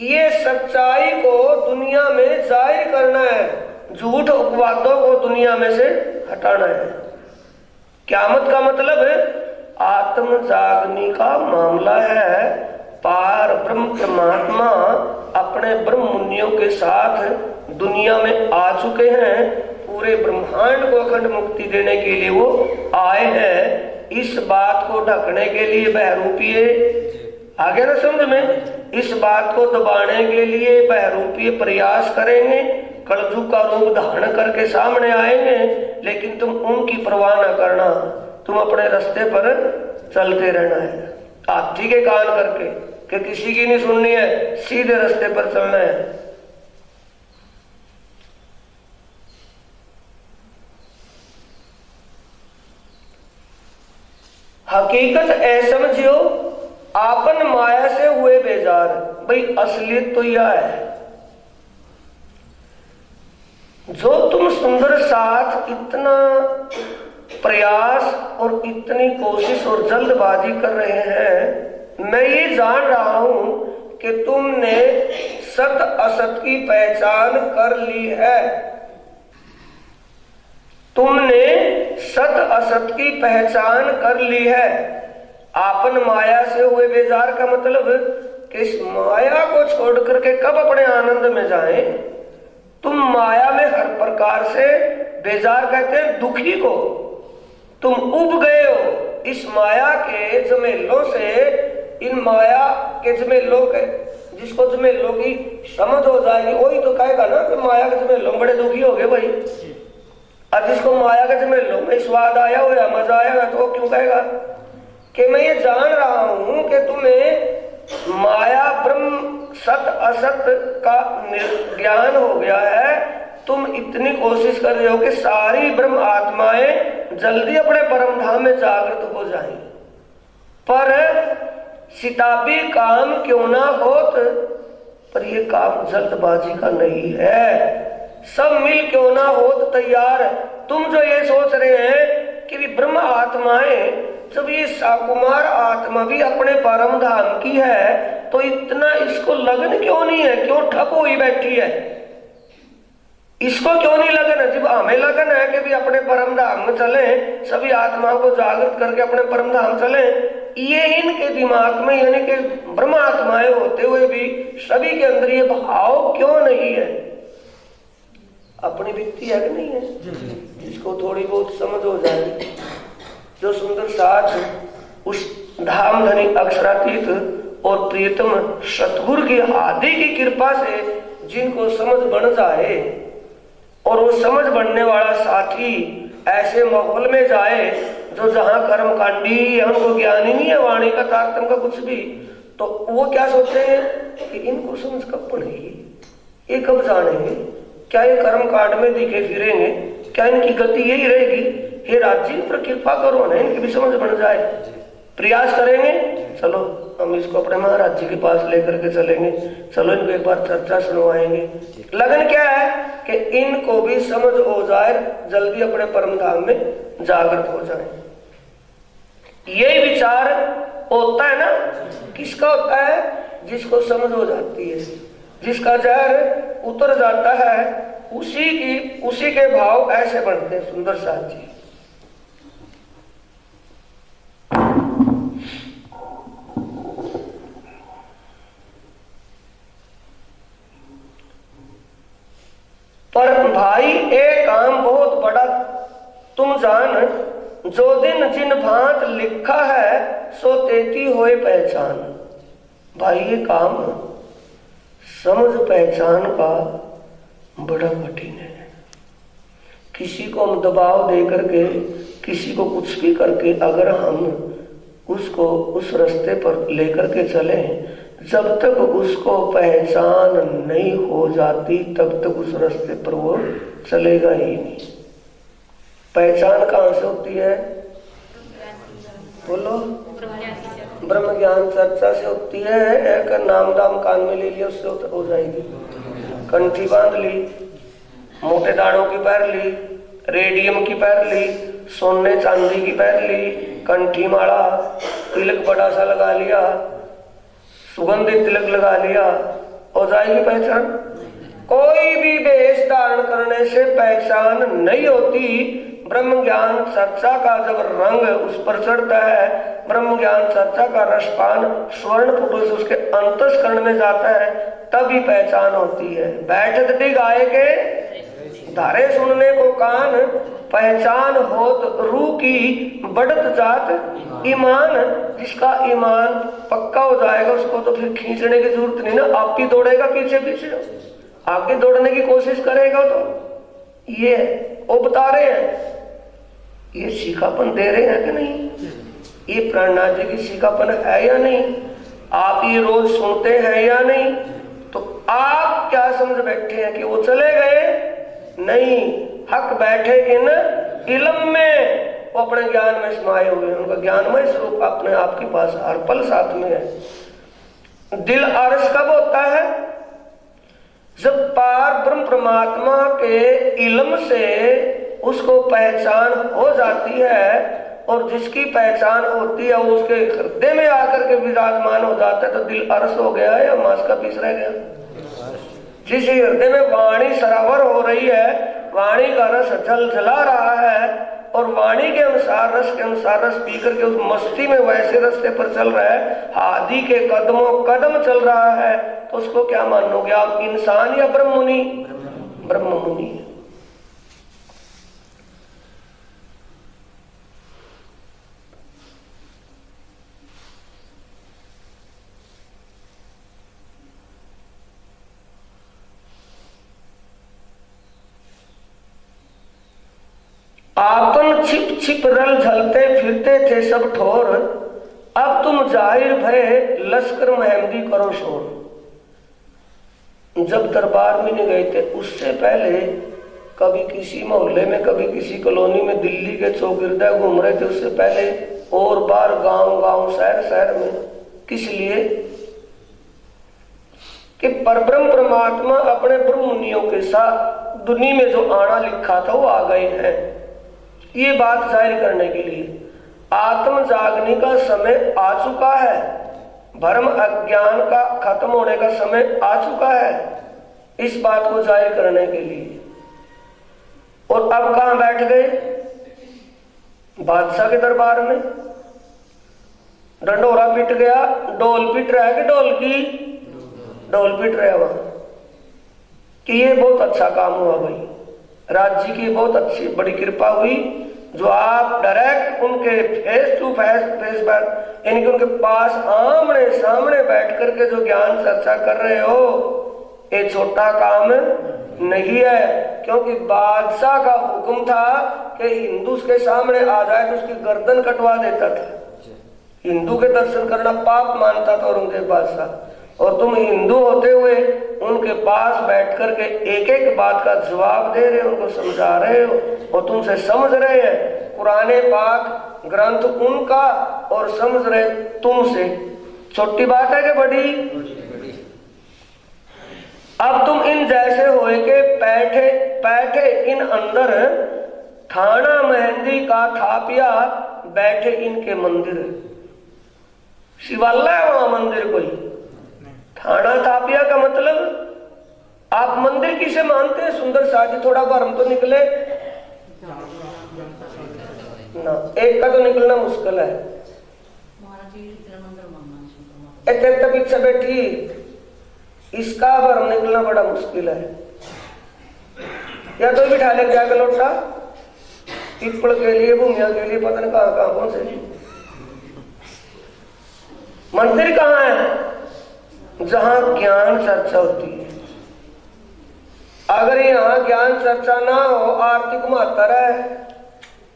ये सच्चाई को दुनिया में जाहिर करना है, झूठ उपवादों को दुनिया में से हटाना है। क्यामत का मतलब आत्म जागने का मामला है। पार ब्रह्म परमात्मा अपने ब्रह्म मुनियों के साथ दुनिया में आ चुके हैं। पूरे ब्रह्मांड को अखंड मुक्ति देने के लिए वो आए हैं। इस बात को ढकने के लिए बहरूपीय, आगे ना समझ में, इस बात को दबाने के लिए बहरूपीय प्रयास करेंगे, कलजुग का रूप धारण करके सामने आएंगे। लेकिन तुम उनकी परवाह न करना, तुम अपने रास्ते पर चलते रहना है, हाथी के कान करके, कि किसी की नहीं सुननी है, सीधे रास्ते पर चलना है। हकीकत ऐ समझियो आपन माया से हुए बेजार। भाई असलियत तो यह है, जो तुम सुंदर साथ इतना प्रयास और इतनी कोशिश और जल्दबाजी कर रहे हैं, मैं ये जान रहा हूं कि तुमने सत असत की पहचान कर ली है। तुमने सत असत की पहचान कर ली है। आपन माया से हुए बेजार का मतलब कि इस माया को छोड़ करके कब अपने आनंद में जाएं। तुम माया में हर प्रकार से बेजार कहते हैं दुखी को। तुम उब गए हो इस माया के झमेलों से। इन माया के झमेलों के, जिसको झमेलों की समझ हो जाएगी वही तो कहेगा ना कि माया के झमेलों बड़े दुखी हो गए भाई। और जिसको माया के झमेलों में स्वाद आया हो या मजा आया हो तो वो क्यों कहेगा कि मैं ये जान रहा हूं कि तुम्हें माया ब्रह्म सत असत का ज्ञान हो गया है। तुम इतनी कोशिश कर रहे हो कि सारी ब्रह्म आत्माएं जल्दी अपने परम धाम में जागृत हो जाएं, पर सिताबी काम क्यों ना होत, पर ये काम जल्दबाजी का नहीं है। सब मिल क्यों ना होत तैयार। तुम जो ये सोच रहे हैं कि ब्रह्म आत्माएं, जब ये साकुमार आत्मा भी अपने परम धाम की है तो इतना इसको लगन क्यों नहीं है, क्यों ठप हुई बैठी है? इसको क्यों नहीं लगन है? जब हमें लगन है कि भी अपने परम धाम में चले, सभी आत्माओं को जागृत करके अपने परम धाम चले, ये इनके दिमाग में यानी कि ब्रह्म आत्माएं होते हुए भी सभी के अंदर ये भाव क्यों नहीं है? अपनी वित्ती है कि नहीं है? जिसको थोड़ी बहुत समझ हो जाए, जो सुंदर साथ उस धाम धनी अक्षरातीत और प्रियतम सतगुरु की आदि की कृपा से जिनको समझ बन जाए, और वो समझ बनने वाला साथी ऐसे माहौल में जाए जो जहां कर्मकांडी है, उनको ज्ञान ही नहीं है वाणी का, तारतम का कुछ भी, तो वो क्या सोचेंगे कि इनको समझ कब पड़ेगी, ये कब जानेंगे, क्या ये कर्म कांड में दिखे फिरेंगे, क्या इनकी गति यही रहेगी। हे राज्य इन पर कृपा करो ना, इनकी भी समझ बन जाए। प्रयास करेंगे, चलो हम इसको अपने महाराज जी के पास लेकर के चलेंगे, चलो इनको एक बार चर्चा सुनवाएंगे। लगन क्या है कि इनको भी समझ हो जाए, जल्दी अपने परम धाम में जागृत हो जाए। यही विचार होता है ना, किसका होता है, जिसको समझ हो जाती है, जिसका जहर उतर जाता है, उसी के भाव ऐसे बनते हैं। सुंदर साथ जी, पर भाई एक काम बहुत बड़ा तुम जान, जो दिन जिन भांत लिखा है सो तेती होए पहचान। भाई ये काम समझ पहचान का बड़ा कठिन है। किसी को हम दबाव दे करके, किसी को कुछ भी करके अगर हम उसको उस रास्ते पर लेकर के चले, जब तक उसको पहचान नहीं हो जाती तब तक उस रास्ते पर वो चलेगा ही नहीं। पहचान कहाँ से होती है, बोलो, ब्रह्म ज्ञान चर्चा से होती है। एक नाम दाम कान में ले लिया, उससे हो जाएगी। कंठी बांध ली, मोटे दाणों की पैर ली, रेडियम की पैर ली, सोने चांदी की पैर ली, कंठी माला, तिलक बड़ा सा लगा लिया, सुगंधित तिलक लगा लिया, हो जाएगी पहचान। कोई भी वेश धारण करने से पहचान नहीं होती। ब्रह्म ज्ञान चर्चा का जब रंग उस पर चढ़ता है, ब्रह्म ज्ञान चर्चा का रसपान स्वर्ण पुटु से उसके अंतस्करण में जाता है, तभी पहचान होती है। बैठत दी गाय के धारे सुनने को कान, पहचान होत रू की बढ़त जात ईमान। जिसका ईमान पक्का हो जाएगा उसको तो फिर खींचने की जरूरत नहीं ना, आप ही दौड़ेगा पीछे पीछे, आगे दौड़ने की कोशिश करेगा। तो ये वो बता रहे हैं, ये सीखापन दे रहे हैं कि नहीं, ये प्राणनाथ जी की सीखापन है या नहीं, आप ये रोज सुनते हैं या नहीं। तो आप क्या समझ बैठे हैं कि वो चले गए, नहीं, हक बैठे इन इल्म में, वो अपने ज्ञान में समाये हुए हैं। उनका ज्ञानमय स्वरूप अपने आपके पास हर पल साथ में है। दिल आरस कब होता है, जब पार ब्रह्म परमात्मा के इल्म से उसको पहचान हो जाती है, और जिसकी पहचान होती है वो उसके हृदय में आकर के विराजमान हो जाता है। तो दिल अरस हो गया या मांस का पीस रह गया। जिस हृदय में वाणी सरावर हो रही है, वाणी का रस जल जला रहा है, और वाणी के अनुसार रस के अनुसार रस पी करके उस मस्ती में वैसे रास्ते पर चल रहा है, आदि के कदमों कदम चल रहा है, तो उसको क्या मानोगे आप, इंसान या ब्रह्म मुनि? ब्रह्म मुनि। आपन छिप छिप रल झलते फिरते थे सब ठोर, अब तुम जाहिर भय लश्कर महमदी करो शोर। जब दरबार में नहीं गए थे उससे पहले कभी किसी मोहल्ले में, कभी किसी कॉलोनी में, दिल्ली के चौगिरदा घूम रहे थे, उससे पहले और बार गांव गांव शहर शहर में। किस लिए कि परब्रह्म परमात्मा अपने ब्रह्म मुनियों के साथ दुनिया में जो आना लिखा था वो आ गए हैं। ये बात जाहिर करने के लिए आत्म जागने का समय आ चुका है, भ्रम अज्ञान का खत्म होने का समय आ चुका है, इस बात को जाहिर करने के लिए। और अब कहां बैठ गए, बादशाह के दरबार में। डंडोरा पिट गया, डोल पिट रहा है कि ढोल की, ढोल पिट रहा वहां कि ये बहुत अच्छा काम हुआ भाई, राज्य की बहुत अच्छी बड़ी कृपा हुई जो आप डायरेक्ट उनके फेस टू फेस बैठ, यानी कि उनके पास आमने सामने बैठ करके जो ज्ञान चर्चा कर रहे हो, ये छोटा काम नहीं है, क्योंकि बादशाह का हुक्म था कि हिंदू उसके सामने आ जाए तो उसकी गर्दन कटवा देता था। हिंदू के दर्शन करना पाप मानता था औरंगजेब बादशाह, और तुम हिंदू होते हुए उनके पास बैठ करके एक एक बात का जवाब दे रहे हो, उनको समझा रहे हो, और तुमसे समझ रहे हैं। कुरान पाक ग्रंथ उनका और समझ रहे तुमसे। छोटी बात है कि बड़ी? अब तुम इन जैसे होए के बैठे बैठे इन अंदर थाना मेहंदी का थापिया बैठे इनके मंदिर। शिवालय है वहां मंदिर कोई? थाना थापिया का मतलब आप मंदिर किसे मानते हैं? सुंदर साजी थोड़ा भरम तो निकले ना, एक का तो निकलना मुश्किल है। एक पीछे बैठी, इसका भरम निकलना बड़ा मुश्किल है। या तो बिठा ले क्या लोटा पिपड़ के लिए, भूमिया के लिए, पता नहीं कहां कहां कौन से। मंदिर कहां है? जहां ज्ञान चर्चा होती है। अगर यहाँ ज्ञान चर्चा ना हो, आरती को महत्तर है,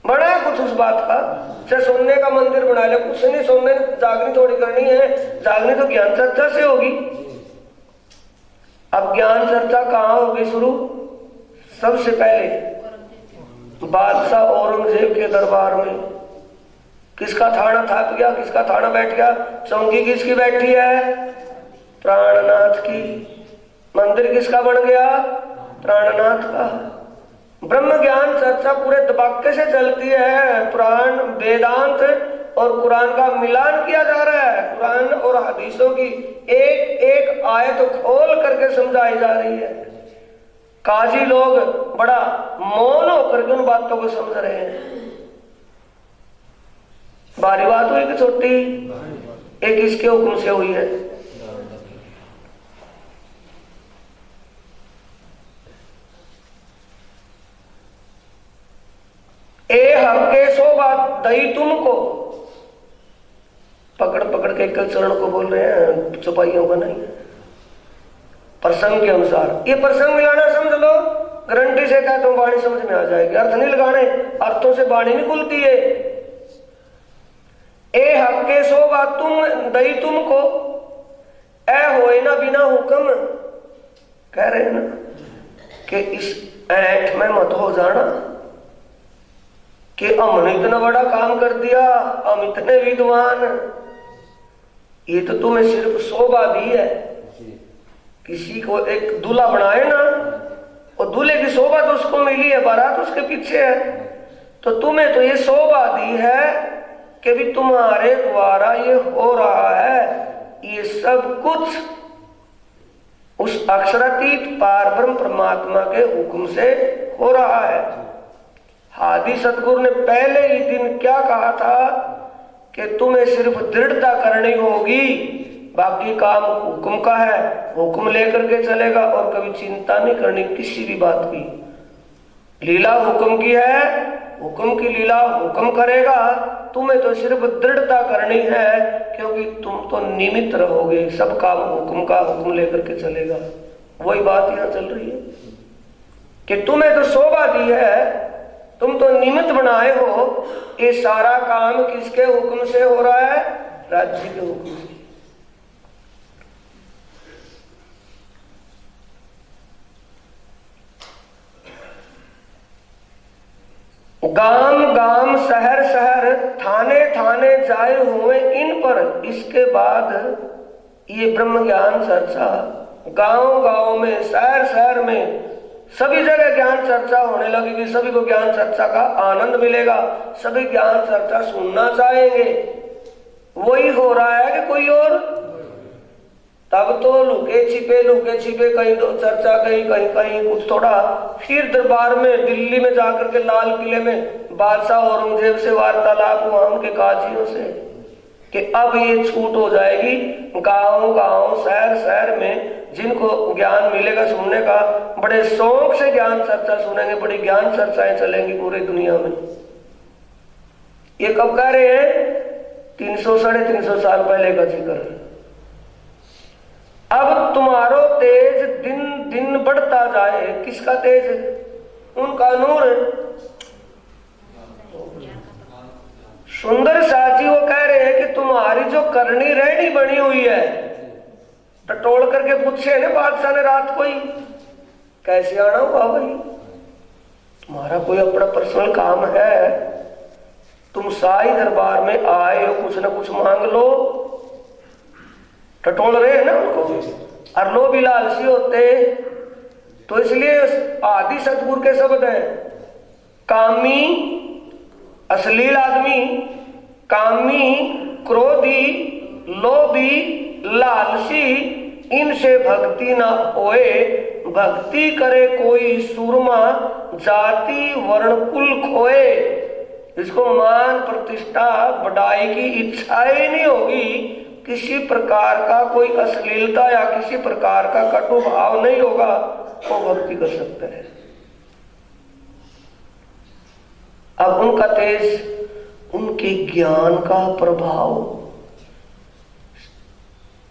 बड़ा है कुछ उस बात का। चाहे सोने का मंदिर बना ले, कुछ नहीं, सोने जागनी थोड़ी करनी है, जागनी तो ज्ञान चर्चा से होगी। अब ज्ञान चर्चा कहाँ होगी शुरू? सबसे पहले बादशाह औरंगजेब के दरबार में। किसका थाना थाप गया, किसका थाना बैठ गया? चौकी किसकी बैठी है? प्राणनाथ की। मंदिर किसका बन गया? प्राणनाथ का। ब्रह्म ज्ञान चर्चा पूरे दबाके से चलती है। पुराण, वेदांत और कुरान का मिलान किया जा रहा है। कुरान और हदीसों की एक एक आयत खोल करके समझाई जा रही है। काजी लोग बड़ा मौन होकर के उन बातों को समझ रहे हैं। बारी बात हुई कि छोटी? एक इसके हुक्म से हुई है। ए हक्के सो बात दई तुमको, पकड़ पकड़ के एक चरण को बोल रहे हैं, चौपाइयों का नहीं, प्रसंग के अनुसार। ये प्रसंग मिलाना समझ लो, गारंटी से कहता हूं वाणी समझ में आ जाएगी। अर्थ नहीं लगाने, अर्थों से वाणी नहीं खुलती है। ए हक्के सो बात तुम दई तुमको, ए होए ना बिना हुक्म। कह रहे हैं ना कि इस ऐठ में मत हो जाना कि हमने इतना बड़ा काम कर दिया, हम इतने विद्वान। ये तो तुम्हें सिर्फ शोभा दी है। किसी को एक दूल्हा बनाए ना, और दूल्हे की शोभा तो उसको मिली है, बारात उसके पीछे है, तो तुम्हें तो ये शोभा दी है कि भी तुम्हारे द्वारा ये हो रहा है। ये सब कुछ उस अक्षरातीत पार ब्रह्म परमात्मा के हुक्म से हो रहा है। आदि सतगुरु ने पहले ही दिन क्या कहा था कि तुम्हें सिर्फ दृढ़ता करनी होगी, बाकी काम हुक्म का है, हुक्म लेकर के चलेगा, और कभी चिंता नहीं करनी किसी भी बात की। लीला हुक्म की है, हुक्म की लीला हुक्म करेगा, तुम्हें तो सिर्फ दृढ़ता करनी है, क्योंकि तुम तो निमित्त रहोगे, सब काम हुक्म का, हुक्म लेकर के चलेगा। वही बात यहाँ चल रही है कि तुम्हें तो शोभा दी है, तुम तो निमित्त बनाए हो। ये सारा काम किसके हुक्म से हो रहा है? राज्य के हुक्म से। गांव गांव शहर शहर थाने थाने जाए हुए इन पर। इसके बाद ये ब्रह्म ज्ञान चर्चा गांव गांव में, शहर शहर में, सभी जगह ज्ञान चर्चा होने लगेगी। सभी को ज्ञान चर्चा का आनंद मिलेगा, सभी ज्ञान चर्चा सुनना चाहेंगे। वही हो रहा है कि कोई और? तब तो लुके छिपे कहीं तो चर्चा, कहीं कहीं कहीं कुछ थोड़ा। फिर दरबार में दिल्ली में जाकर के लाल किले में बादशाह औरंगजेब से वार्तालाप हुआ उनके काजियों से कि अब ये छूट हो जाएगी। गांव गांव, शहर शहर में जिनको ज्ञान मिलेगा सुनने का, बड़े शौक से ज्ञान चर्चा सुनेंगे, बड़ी ज्ञान चर्चाएं चलेंगी पूरी दुनिया में। ये कब कह रहे हैं? 300 साढ़े 300 साल पहले का जिक्र है। अब तुम्हारो तेज दिन दिन बढ़ता जाए। किसका तेज? उनका नूर। सुंदर साथ जी वो कह रहे हैं कि तुम्हारी जो करनी रहनी बनी हुई है, टटोल करके पूछे ना बादशाह ने रात को ही, कैसे आना हुआ भाई? तुम्हारा कोई अपना पर्सनल काम है, तुम शाही दरबार में आए हो, कुछ ना कुछ मांग लो। टटोल रहे हैं ना उनको, और लो भी लालची होते। तो इसलिए आदि सतगुरु के शब्द है, कामी अश्लील आदमी, कामी, क्रोधी, लोभी, लालची, इनसे भक्ति ना होए। भक्ति करे कोई सूरमा, जाति वर्ण कुल खोए। इसको मान प्रतिष्ठा बढ़ाई की इच्छा ही नहीं होगी, किसी प्रकार का कोई अश्लीलता या किसी प्रकार का कटु भाव नहीं होगा, वो भक्ति कर सकते हैं। अब उनका तेज, उनके ज्ञान का प्रभाव।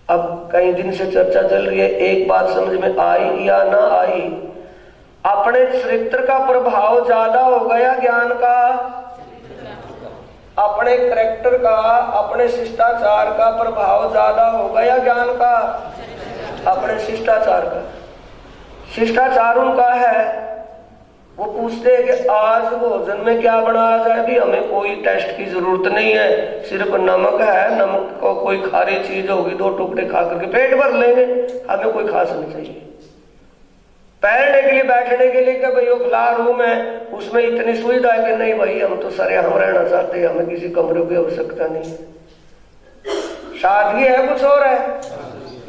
अब कई दिन से चर्चा चल रही है, एक बात समझ में आई या ना आई, अपने चरित्र का प्रभाव ज्यादा हो गया ज्ञान का, अपने करैक्टर का, अपने शिष्टाचार का प्रभाव ज्यादा हो गया ज्ञान का, अपने शिष्टाचार का। शिष्टाचार उनका है, वो पूछते हैं कि आज भोजन में क्या बनाया जाए? भी हमें कोई टेस्ट की जरूरत नहीं है, सिर्फ नमक है, नमक को कोई खारी चीज होगी, 2 टुकड़े खा करके पेट भर लेंगे, हमें कोई खास नहीं चाहिए। पैरने के लिए, बैठने के लिए क्या भाई वो फला रूम है, उसमें इतनी सुविधा है कि नहीं भाई हम तो सरे हम रहना चाहते हैं, हमें किसी कमरे की आवश्यकता नहीं। सादगी है कुछ और है,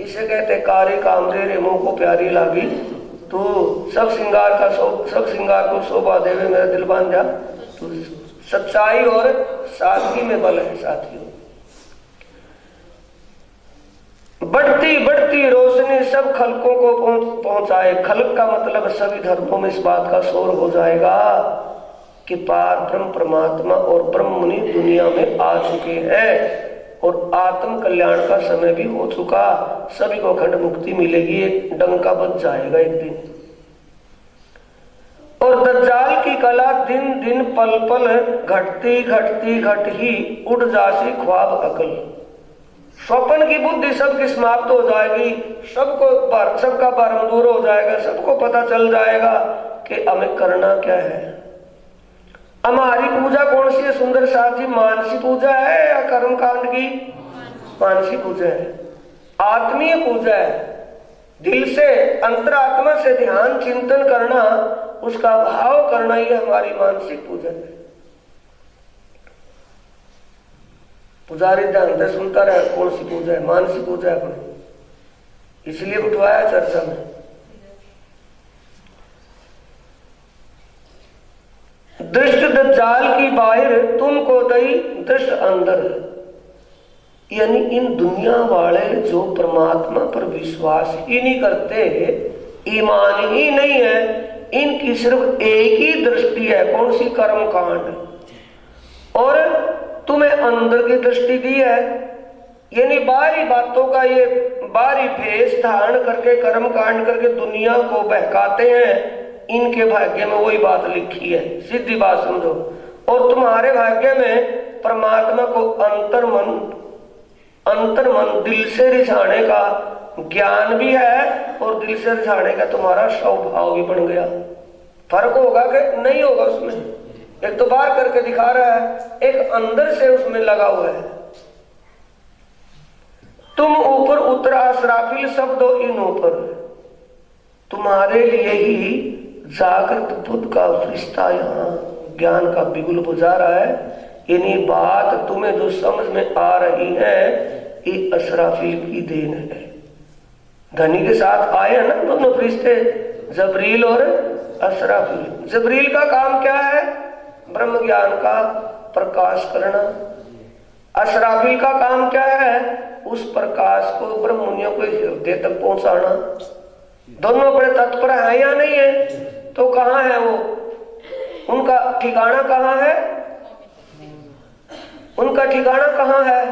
इसे कहते कार्य कामरे रे मुंह को प्यारी लागी, तो सब श्रृंगार को शोभा देवे मेरा दिल बांध जा। तो सच्चाई और सादगी में बल है साथियों। बढ़ती बढ़ती रोशनी सब खलकों को पहुंचाए। खलक का मतलब सभी धर्मों में इस बात का शोर हो जाएगा कि पार ब्रह्म परमात्मा और ब्रह्म मुनि दुनिया में आ चुके हैं और आत्म कल्याण का समय भी हो चुका। सभी को अखंड मुक्ति मिलेगी, एक डंका बज जाएगा एक दिन। और दज्जाल की कला दिन दिन पल पल घटती घटती घट ही उड़ जासी ख्वाब अकल। स्वप्न की बुद्धि सबकी समाप्त हो जाएगी, सबका भरम दूर हो जाएगा, सबको पता चल जाएगा कि हमें करना क्या है। हमारी पूजा कौन सी है सुंदर साथ जी? मानसी पूजा है या कर्म कांड की? मानसी पूजा है, आत्मीय पूजा है। दिल से अंतरात्मा से ध्यान चिंतन करना, उसका भाव करना, ही हमारी मानसिक पूजा है। पुजारी ध्यान से सुनता रहे कौन सी पूजा है, मानसिक पूजा है अपनी, इसलिए उठवाया चर्चा में। दृष्ट दज्जाल की बाहर तुमको दई दृष्ट अंदर। यानी इन दुनिया वाले जो परमात्मा पर विश्वास ही नहीं करते, ईमान ही नहीं है, इनकी सिर्फ एक ही दृष्टि है, कौन सी? कर्म कांड। और तुम्हें अंदर की दृष्टि दी है, यानी बाहरी बातों का ये बाहरी भेष धारण करके कर्म कांड करके दुनिया को बहकाते हैं। इनके भाग्य में वही बात लिखी है, सीधी बात समझो। और तुम्हारे भाग्य में परमात्मा को अंतर मन दिल से रिझाने का ज्ञान भी है और दिल से रिझाने का तुम्हारा स्वभाव भी बन गया। फर्क होगा कि नहीं होगा उसमें? एक तो बाहर करके दिखा रहा है, एक अंदर से उसमें लगा हुआ है। तुम ऊपर उतरा असराफिल शब्दों इन ऊपर, तुम्हारे लिए ही जागृत बुद्ध का फरिश्ता यहाँ ज्ञान का बिगुल बुझा रहा है। यानी बात तुम्हें जो समझ में आ रही है, ये असराफिल की देन है। धनी के साथ आए हैं ना दोनों फरिश्ते, जबरील और असराफिल। जबरील का काम क्या है? ब्रह्म ज्ञान का प्रकाश करना। असराफिल का काम क्या है? उस प्रकाश को ब्रह्म मुनियों को हृदय तक पहुंचाना। दोनों बड़े तत्पर है या नहीं है? तो कहाँ है वो? उनका ठिकाना कहाँ है? उनका ठिकाना कहाँ है?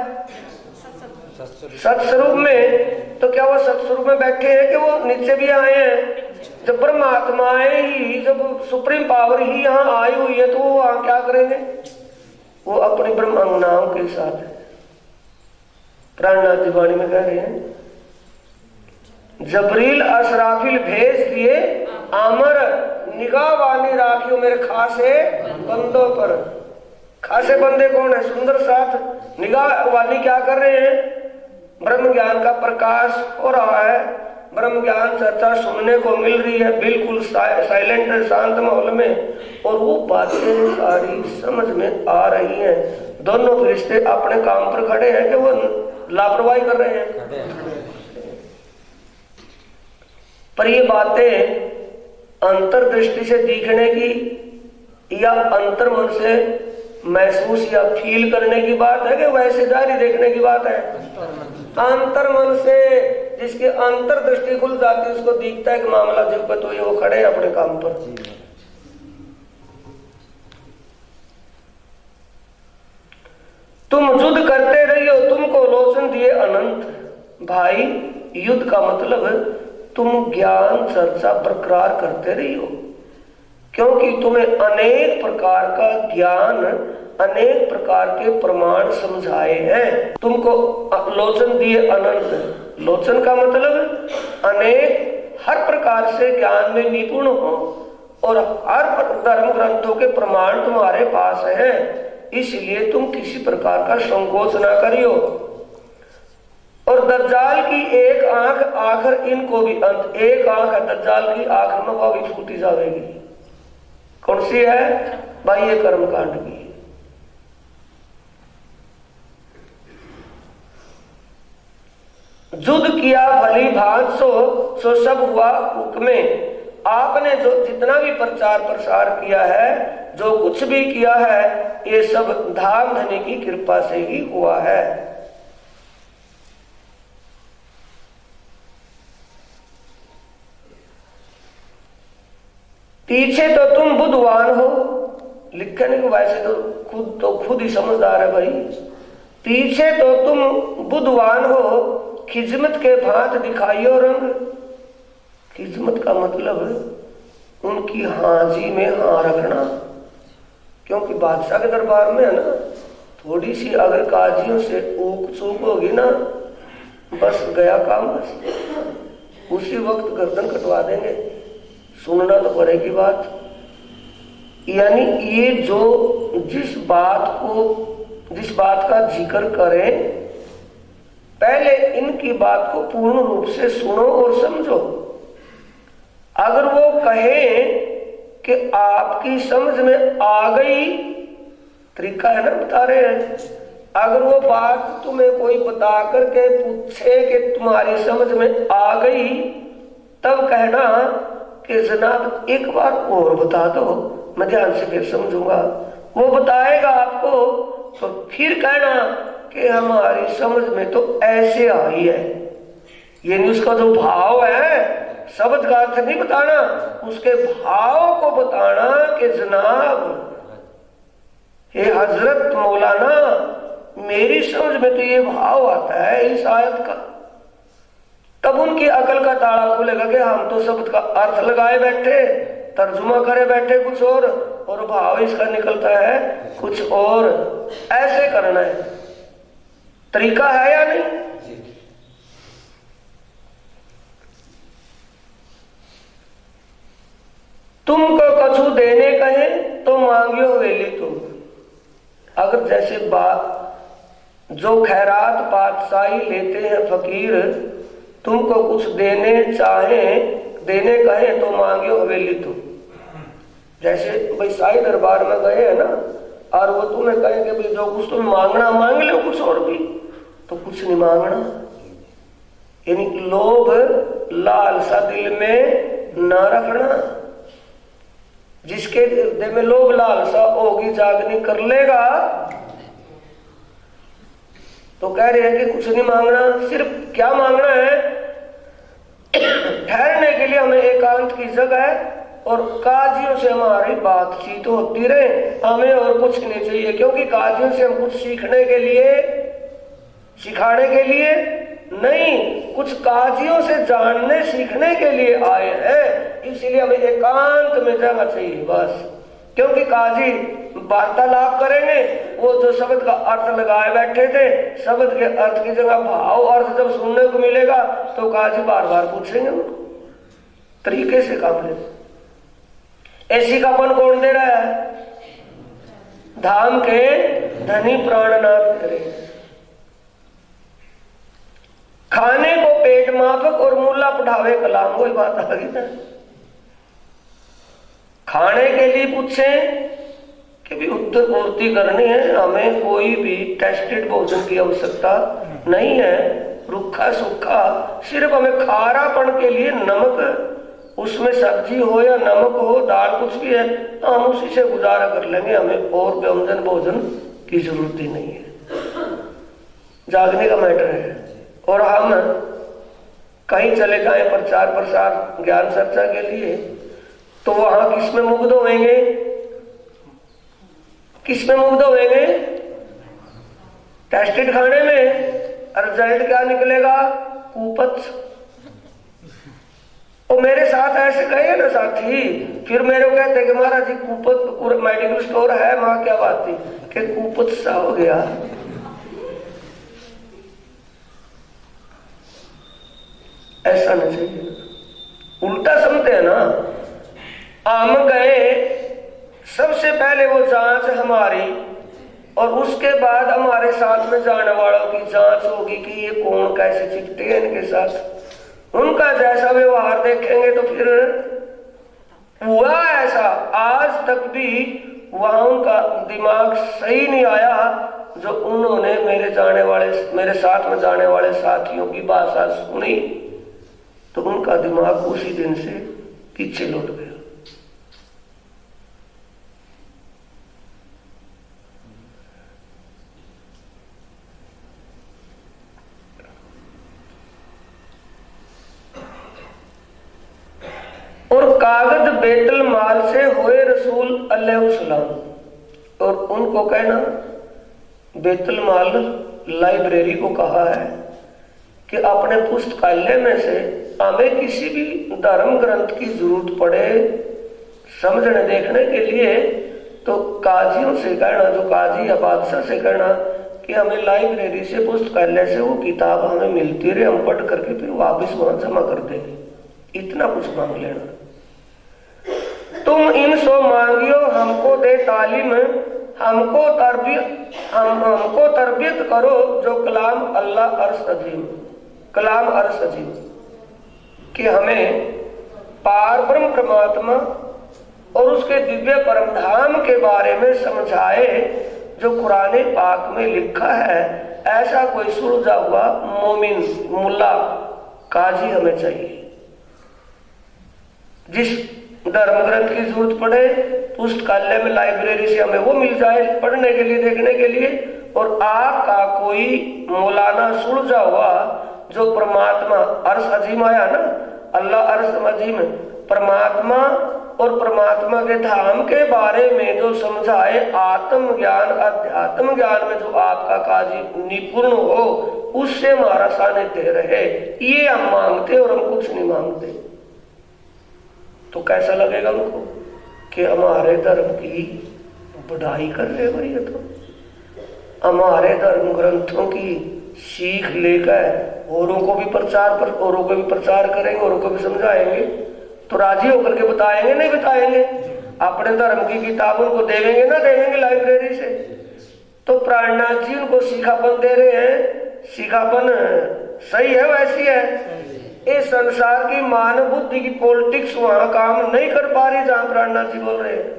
सत्स्वरूप में। तो क्या वो सत्स्वरूप में बैठे हैं कि वो नीचे भी आए हैं? जब परमात्माएं ही, जब सुप्रीम पावर ही यहाँ आई हुई है, तो वो वहां क्या करेंगे? वो अपने ब्रह्मांगनाओं के साथ है। प्राणनाथ जी वाणी में कह रहे हैं, जबरील असराफिल भेज दिए आमर, निगाह वानी राखियो मेरे खासे बंदों पर। खासे बंदे कौन है? सुंदर साथ निगाह वानी क्या कर रहे हैं? ब्रह्म ज्ञान का प्रकाश हो रहा है, ब्रह्म ज्ञान चर्चा सुनने को मिल रही है, बिल्कुल साइलेंट शांत माहौल में, और वो बातें सारी समझ में आ रही हैं। दोनों फरिश्ते अपने काम पर खड़े हैं कि वो लापरवाही कर रहे हैं? पर ये बातें अंतर्दृष्टि से दिखने की या अंतर्मन से महसूस या फील करने की बात है कि वैसे जारी देखने की बात है? अंतर्मन से, जिसकी अंतर्दृष्टि खुल जाती है, उसको दिखता है कि मामला जब पर तो ये वो खड़े हैं अपने काम पर। तुम युद्ध करते रहियो, तुमको लोचन दिए अनंत। भाई, युद्ध का मतलब तुम ज्ञान चर्चा बरकरार करते रहियो, क्योंकि तुम्हें अनेक प्रकार का ज्ञान, अनेक प्रकार के प्रमाण समझाए हैं। तुमको लोचन दिए अनंत। लोचन का मतलब अनेक, हर प्रकार से ज्ञान में निपुण हो और हर धर्म ग्रंथों के प्रमाण तुम्हारे पास हैं, इसलिए तुम किसी प्रकार का संकोच ना करियो। और दज्जाल की एक आंख आखिर इनको भी अंत। एक आंख है दज्जाल की, आखिर में वो भी फूटी जाएगी। कौन सी है? बाह्य कर्म कांड की। युद्ध किया भली भांत सो सब हुआ हुक्मे। आपने जो जितना भी प्रचार प्रसार किया है, जो कुछ भी किया है, ये सब धाम धनी की कृपा से ही हुआ है। पीछे तो तुम बुद्धवान हो। लिखने को वैसे तो खुद ही समझदार है भाई। पीछे तो तुम बुद्धवान हो, खिजमत के भांत दिखाइयो रंग। खिजमत का मतलब उनकी हाजी में हाँ रखना, क्योंकि बादशाह के दरबार में है ना, थोड़ी सी अगर काजियों से ऊक चूक होगी ना, बस गया काम, बस उसी वक्त गर्दन कटवा देंगे। सुनना तो पड़ेगी बात। यानी ये जो जिस बात का जिक्र करें, पहले इनकी बात को पूर्ण रूप से सुनो और समझो। अगर वो कहें कि आपकी समझ में आ गई, तरीका है ना, बता रहे हैं। अगर वो बात तुम्हें कोई बता करके पूछे कि तुम्हारी समझ में आ गई, तब कहना कि जनाब एक बार और बता दो, मैं ध्यान से फिर समझूंगा। वो बताएगा आपको, तो फिर कहना कि हमारी समझ में तो ऐसे आई है। ये नहीं उसका जो भाव है, शब्द का अर्थ नहीं बताना, उसके भाव को बताना कि जनाब, हे हजरत मौलाना, मेरी समझ में तो ये भाव आता है इस आयत का। तब उनकी अकल का ताला खुलेगा कि हम तो शब्द का अर्थ लगाए बैठे, तर्जुमा करे बैठे कुछ और भाव इसका निकलता है कुछ और। ऐसे करना है, तरीका है या नहीं? तुमको कछु देने कहे तो मांगियो वेली तुम। अगर जैसे जो खैरात पातशाही लेते हैं फकीर, तुमको कुछ देने चाहे, देने कहे तो मांगियो हवेली तुम। जैसे भाई शाही दरबार में गए है ना, और वो तुम्हें कहे कि भाई जो कुछ तुम मांगना मांग लो, कुछ और भी, तो कुछ नहीं मांगना। यानी लोभ लालसा दिल में न रखना। जिसके दिल में लोभ लालसा होगी, जागनी कर लेगा, तो कह रहे हैं कि कुछ नहीं मांगना। सिर्फ क्या मांगना है? ठहरने के लिए हमें एकांत की जगह और काजियों से हमारी बातचीत होती रहे, हमें और कुछ नहीं चाहिए। क्योंकि काजियों से हम कुछ सीखने के लिए सिखाने के लिए नहीं, कुछ काजियों से जानने सीखने के लिए आए हैं। इसलिए हमें एकांत में जाना चाहिए बस, क्योंकि काजी वार्तालाप करेंगे, वो जो शब्द का अर्थ लगाए बैठे थे, शब्द के अर्थ की जगह भाव अर्थ जब सुनने को मिलेगा तो काजी बार बार पूछेंगे उनको, तरीके से काम ले। ऐसी कापन कौन दे रहा है? धाम के धनी प्राणनाथ करे। खाने को पेट माफक और मुल्ला पढ़ावे कलाम, वही बात आ गई ना। खाने के लिए पूछे कि भी उत्तर पूर्ति करनी है, हमें कोई भी टेस्टेड भोजन की आवश्यकता नहीं है, रूखा सूखा, सिर्फ हमें खारापन के लिए नमक, उसमें सब्जी हो या नमक हो, दाल कुछ भी है, हम उसी से गुजारा कर लेंगे, हमें और व्यंजन भोजन की जरूरत ही नहीं है। जागने का मैटर है। और हम कहीं चले जाएं प्रचार प्रसार ज्ञान चर्चा के लिए, तो वहां किसमें मुग्ध होंगे? किसमें मुग्ध होंगे? टेस्टेड खाने में। रिजल्ट क्या निकलेगा? कुपथ। और मेरे साथ ऐसे गए ना साथी, फिर मेरे को कहते कि महाराज जी कुपथ मेडिकल स्टोर है, वहां क्या बात थी कि कुपथ सा हो गया। ऐसा नहीं चाहिए, उल्टा समझते हैं ना। हम गए, सबसे पहले वो जांच हमारी, और उसके बाद हमारे साथ में जाने वालों की जांच होगी कि ये कौन कैसे चिपटे हैं इनके साथ। उनका जैसा व्यवहार देखेंगे तो फिर हुआ ऐसा, आज तक भी वहां उनका दिमाग सही नहीं आया, जो उन्होंने मेरे साथ में जाने वाले साथियों की भाषा सुनी तो उनका दिमाग उसी दिन से पीछे लौट गया। और कागज बेतल माल से होए रसूल अलैहिस्सलाम, और उनको कहना, बेतल माल लाइब्रेरी को कहा है कि अपने पुस्तकालय में से हमें किसी भी धर्म ग्रंथ की जरूरत पड़े समझने देखने के लिए, तो काजियों से कहना, जो काजी या बादशाह से कहना कि हमें लाइब्रेरी से, पुस्तकालय से वो किताब हमें मिलती रहे, हम पढ़ करके फिर वापस वहां जमा कर देंगे, इतना कुछ मांग लेना। तुम इन सो मांगियो हमको दे तालीम, हमको तरबियत करो जो कलाम अल्लाह अर्श अजीम, कलाम अर्श अजीम, कि हमें पार ब्रह्म परमात्मा और उसके दिव्य परम धाम के बारे में समझाए जो कुरान पाक में लिखा है। ऐसा कोई सुलझा हुआ मोमिन मुल्ला काजी हमें चाहिए, जिस धर्म ग्रंथ की जरूरत पड़े पुस्तकालय में, लाइब्रेरी से हमें वो मिल जाए पढ़ने के लिए, देखने के लिए। और आपका कोई मौलाना सुलझा हुआ जो परमात्मा अर्श अजीम आया ना, अल्लाह अर्श अजीम, परमात्मा और परमात्मा के धाम के बारे में जो समझाए, आत्म ज्ञान अध्यात्म ज्ञान में जो आपका काजी निपुण हो, उससे हमारा सानिध्य रहे, ये हम मांगते और हम कुछ नहीं मांगते। तो कैसा लगेगा उनको कि हमारे धर्म की बढ़ाई कर रहे भाई, ये तो हमारे धर्म ग्रंथों की सीख लेकर औरों को भी प्रचार करेंगे, औरों को भी समझाएंगे, तो राजी होकर के बताएंगे नहीं बताएंगे? अपने धर्म की किताब उनको देवेंगे ना देवेंगे लाइब्रेरी से? तो प्राणनाथ जी उनको सीखापन दे रहे हैं, सीखापन सही है, वैसी है। इस संसार की मानव बुद्धि की पॉलिटिक्स वहां काम नहीं कर पा रही जहां प्राणनाथ जी बोल रहे हैं।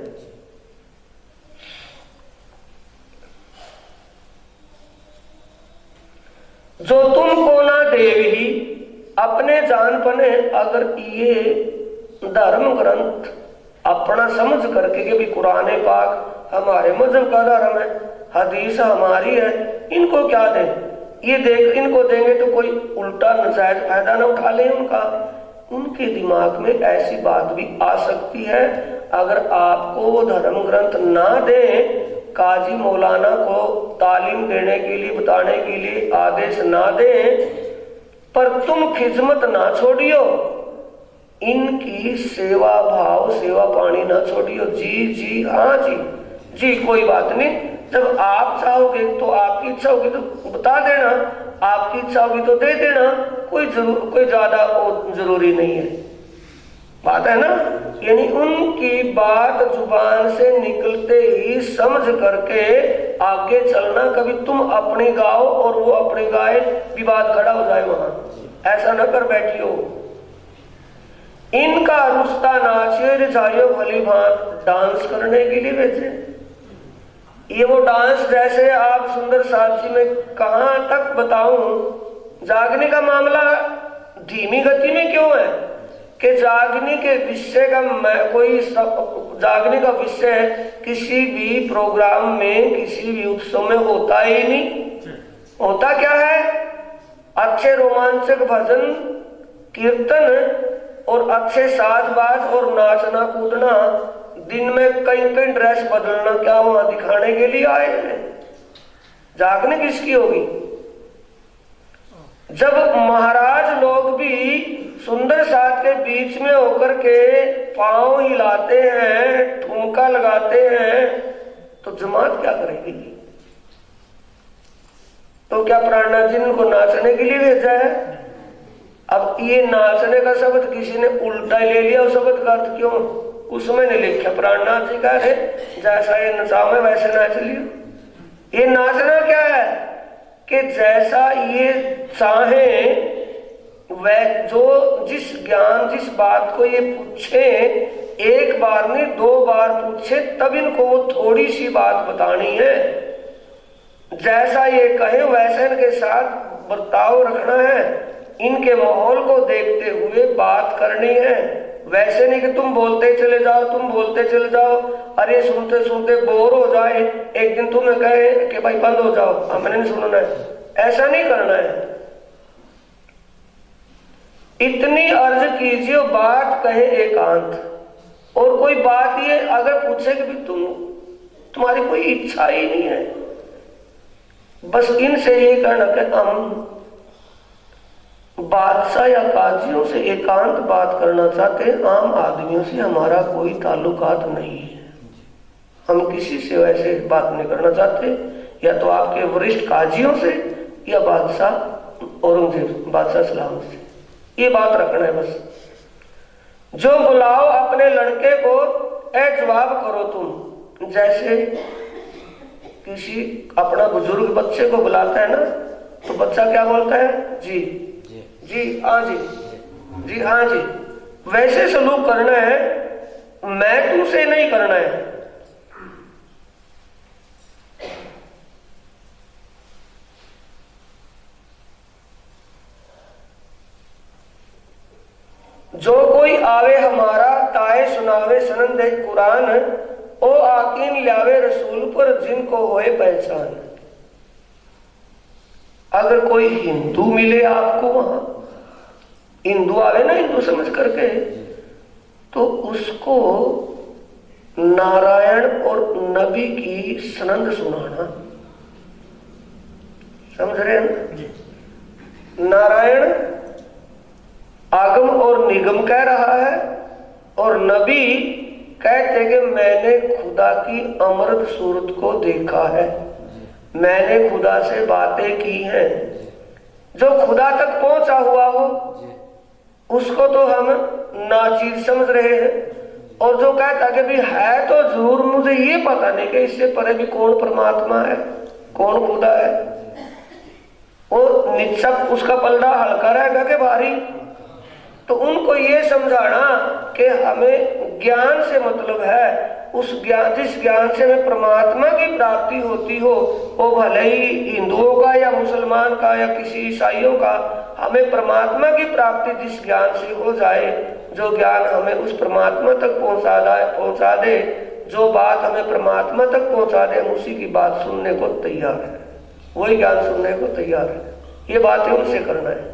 जो तुमको ना देवी अपने जानपने, अगर ये धर्म ग्रंथ अपना समझ करके कि भी कुरान पाक हमारे मजहब का धर्म है, हदीस हमारी है, इनको क्या दें? ये देख इनको देंगे तो कोई उल्टा नजायज फायदा ना उठा ले उनका। उनके दिमाग में ऐसी बात भी आ सकती है, अगर आपको वो धर्म ग्रंथ ना दें काजी मौलाना को तालीम देने के लिए, बताने के लिए आदेश ना दें, पर तुम खिदमत ना छोड़ियो, इनकी सेवा भाव सेवा पानी ना छोड़ियो। जी जी हाँ जी, जी कोई बात नहीं, जब आप चाहोगे तो आपकी इच्छा होगी तो बता देना, आपकी इच्छा होगी तो दे देना, कोई ज्यादा जरूरी नहीं है, बात है ना। यानी उनकी बात जुबान से निकलते ही समझ करके आगे चलना, कभी तुम अपनी गाओ और वो अपनी गाय, विवाद खड़ा हो जाए वहां, ऐसा न कर बैठियो। इनका रुस्ता नाचे रिझाइयो भली भांत, डांस करने के लिए भेजे। ये वो डांस जैसे आप सुंदर साहब जी में कहां तक बताऊं, जागने का मामला धीमी गति में क्यों है कि जागने के विषय का जागने का विषय किसी भी प्रोग्राम में, किसी भी उत्सव में होता ही नहीं। होता क्या है, अच्छे रोमांचक भजन कीर्तन और अच्छे साजबाज और नाचना कूदना, दिन में कई कई ड्रेस बदलना, क्या वहां दिखाने के लिए आए हैं? जागने किसकी होगी? जब महाराज लोग भी सुंदर साथ के बीच में होकर के पांव हिलाते हैं, ठुमका लगाते हैं, तो जमात क्या करेगी? तो क्या प्राणनाथ जी को नाचने के लिए भेजा है? अब ये नाचने का शब्द किसी ने उल्टा ले लिया, उस शब्द का अर्थ क्यों उसमें नहीं लिखा। प्राणनाथ जी कह रहे जैसा ये नचाओ में वैसे नाच लियो। ये नाचना क्या है कि जैसा ये चाहे, वह जो जिस ज्ञान जिस बात को ये पूछे, एक बार नहीं 2 बार पूछे, तब इनको वो थोड़ी सी बात बतानी है। जैसा ये कहे वैसे इनके साथ बर्ताव रखना है, इनके माहौल को देखते हुए बात करनी है। वैसे नहीं कि तुम बोलते चले जाओ, तुम बोलते चले जाओ, अरे सुनते सुनते बोर हो जाए, एक दिन तुम्हें कहे कि भाई बंद हो जाओ, हमने नहीं सुनना है, ऐसा नहीं करना है। इतनी अर्ज कीजिए, बात कहे एकांत। और कोई बात ये अगर पूछे कि तुम्हारी कोई इच्छा ही नहीं है, बस इनसे ये कहना कि हम बादशाह या काजियों से एकांत बात करना चाहते हैं, आम आदमियों से हमारा कोई ताल्लुकात नहीं है, हम किसी से वैसे बात नहीं करना चाहते, या तो आपके वरिष्ठ काजियों से या बादशाह औरंगजेब, बादशाह सलाम से, ये बात रखना है बस। जो बुलाओ अपने लड़के को, ए जवाब करो तुम। जैसे किसी अपना बुजुर्ग बच्चे को बुलाता है ना, तो बच्चा क्या बोलता है? जी जी हाँ जी, जी हाँ जी। वैसे सलूक करना है, मैं तुमसे नहीं करना है। जो कोई आवे हमारा, ताए सुनावे सनन दे कुरान, ओ आकीन लावे रसूल पर, जिनको होए पहचान। अगर कोई हिंदू मिले आपको वहां, हिंदू आवे ना, हिंदू समझ करके, तो उसको नारायण और नबी की सनंद सुनाना। समझ रहे हैं? नारायण आगम और निगम कह रहा है, और नबी कहते कि मैंने खुदा की अमृत सूरत को देखा है, मैंने खुदा से बातें की हैं। जो खुदा तक पहुंचा हुआ हो उसको तो हम नाचीज समझ रहे हैं, और जो कहता कि भी है तो जरूर, मुझे ये पता नहीं कि इससे परे भी कौन परमात्मा है, कौन खुदा है, वो निश्चक उसका पलड़ा हल्का रहेगा कि भारी। तो उनको ये समझाना कि हमें ज्ञान से मतलब है, उस ज्ञान, जिस ज्ञान से हमें परमात्मा की प्राप्ति होती हो, वो भले ही हिंदुओं का या मुसलमान का या किसी ईसाइयों का, हमें परमात्मा की प्राप्ति जिस ज्ञान से हो जाए, जो ज्ञान हमें उस परमात्मा तक पहुंचा दे, जो बात हमें परमात्मा तक पहुंचा दे, हम उसी की बात सुनने को तैयार है, वही ज्ञान सुनने को तैयार है। ये बातें उनसे करना है।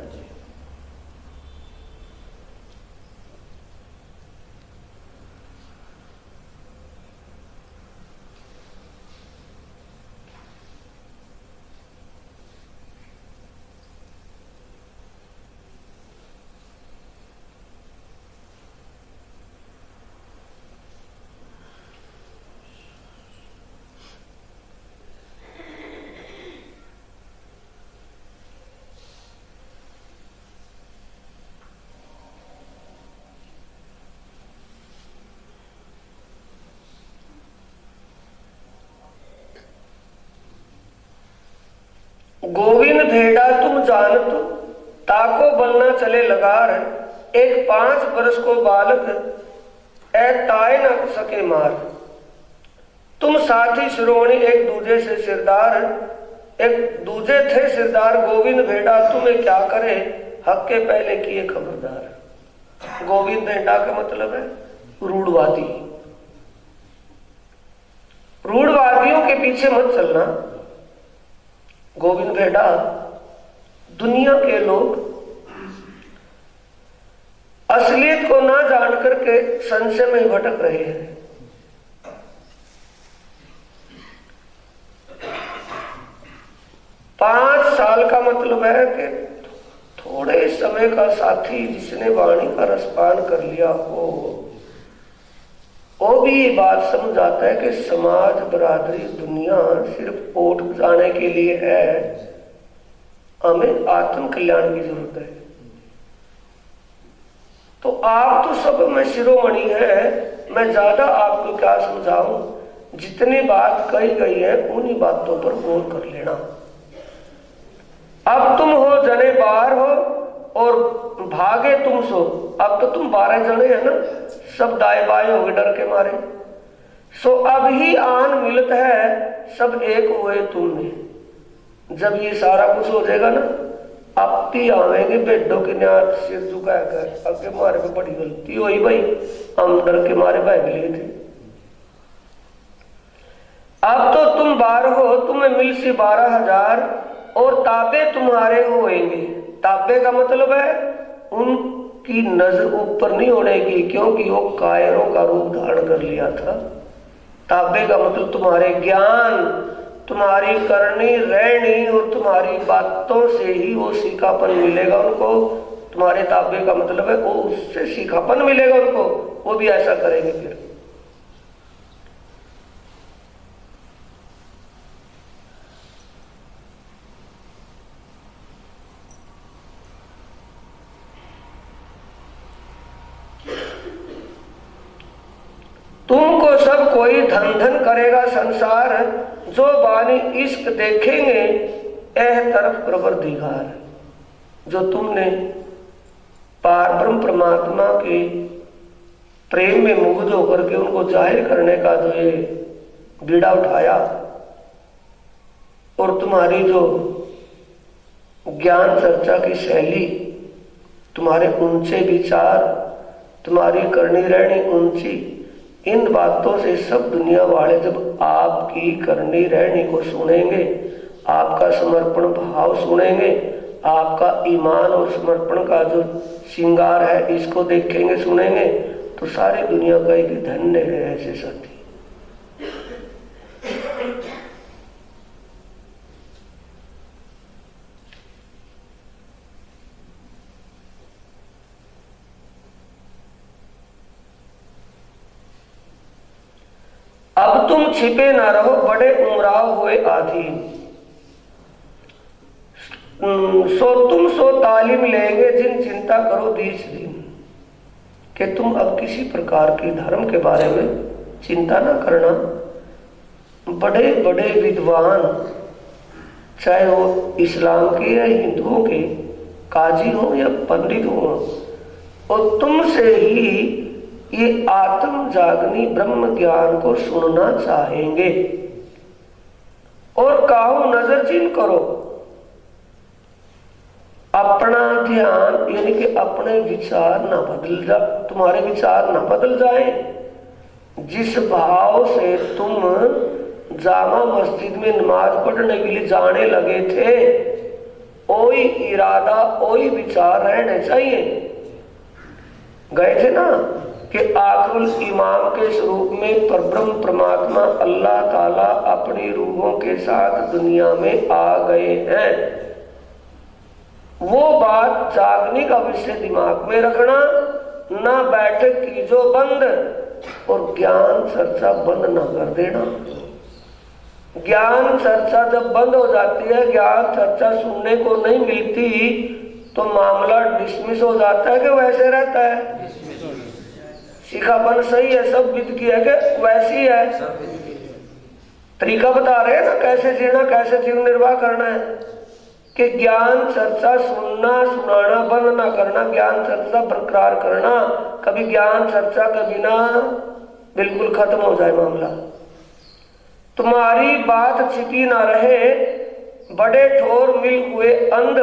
गोविंद भेड़ा तुम जानत, ताको बलना चले लगार। एक 5 वर्ष को बालक, ए ताए न सके मार। तुम साथी श्रोणी एक दूजे से सिरदार, एक दूजे थे सिरदार। गोविंद भेड़ा तुम्हें क्या करे, हक के पहले किए खबरदार। गोविंद भेड़ा का मतलब है रूढ़वादी। रूढ़वादियों के पीछे मत चलना। गोविंद भेड़ा, दुनिया के लोग असलियत को ना जान करके संशय में ही भटक रहे हैं। पांच साल का मतलब है कि थोड़े समय का साथी जिसने वाणी का रसपान कर लिया हो, वो भी ये बात समझ आता है कि समाज, बरादरी, दुनिया सिर्फ वोट जाने के लिए है। हमें आत्म कल्याण की जरूरत है। तो आप तो सब में शिरोमणि है, मैं ज्यादा आपको क्या समझाऊं। जितनी बात कही गई है उन्हीं बातों पर गौर कर लेना। अब तुम हो जने बाहर हो और भागे तुम सो। अब तो तुम 12 जने है ना, सब दाएं बाएं हो गए डर के मारे। सो अब ही आन मिलत है, सब एक हुए तुम में। जब ये सारा कुछ हो जाएगा ना, आप ही आवेंगे बेडों के न्याय सिर झुका कर। अगे मारे पे बड़ी गलती हुई भाई, हम डर के मारे भाग लिए थे। अब तो तुम 12 हो, तुम्हें मिल सी 12,000 और ताबे तुम्हारे होएंगे। ताबे का मतलब है उनकी नजर ऊपर नहीं होने की, क्योंकि वो कायरों का रूप धारण कर लिया था। ताबे का मतलब तुम्हारे ज्ञान, तुम्हारी करनी रहनी और तुम्हारी बातों से ही वो सीखापन मिलेगा उनको। तुम्हारे ताबे का मतलब है वो उससे सीखापन मिलेगा उनको, वो भी ऐसा करेंगे। फिर तुमको सब कोई धन धन करेगा संसार, जो बानी इश्क देखेंगे एह तरफ प्रवृत्तिगार। जो तुमने पार ब्रह्म परमात्मा के प्रेम में मुग्ध होकर के उनको जाहिर करने का जो ये बीड़ा उठाया, और तुम्हारी जो ज्ञान चर्चा की शैली, तुम्हारे ऊंचे विचार, तुम्हारी करनी रहनी ऊंची, इन बातों से सब दुनिया वाले जब आपकी करनी रहनी को सुनेंगे, आपका समर्पण भाव सुनेंगे, आपका ईमान और समर्पण का जो श्रृंगार है इसको देखेंगे सुनेंगे, तो सारी दुनिया का एक धन्य है ऐसे साथी। अब तुम छिपे ना रहो, बड़े उमराव हुए आधीन। सो तुम सो तालीम लेंगे जिन चिंता करो 20 दिन। कि तुम अब किसी प्रकार की धर्म के बारे में चिंता ना करना। बड़े बड़े विद्वान, चाहे वो इस्लाम के या हिंदुओं के काजी हो या पंडित हो, और तुमसे ही ये आत्म जागनी ब्रह्म ज्ञान को सुनना चाहेंगे। और काहू नजर चिन करो, अपना ध्यान यानी कि अपने विचार ना बदल जा, तुम्हारे विचार ना बदल जाए। जिस भाव से तुम जामा मस्जिद में नमाज पढ़ने के लिए जाने लगे थे, वही इरादा वही विचार रहने चाहिए। गए थे ना कि आखिरुल इमाम के स्वरूप में परब्रह्म परमात्मा अल्लाह ताला अपनी रूहों के साथ दुनिया में आ गए हैं। वो बात जागने का विषय दिमाग में रखना, ना बैठक की जो बंद और ज्ञान चर्चा बंद ना कर देना। ज्ञान चर्चा जब बंद हो जाती है, ज्ञान चर्चा सुनने को नहीं मिलती, तो मामला डिसमिस हो जाता है कि वैसे रहता है। शिखापन सही है, सब विद की है कि वैसी है। तरीका बता रहे हैं ना कैसे जीना, कैसे जीवन निर्वाह करना है। कि ज्ञान चर्चा सुनना सुनाना बंद ना करना, ज्ञान चर्चा बरकरार करना, कभी ज्ञान चर्चा के बिना बिल्कुल खत्म हो जाए मामला। तुम्हारी बात छिपी ना रहे, बड़े ठोर मिल हुए अंध,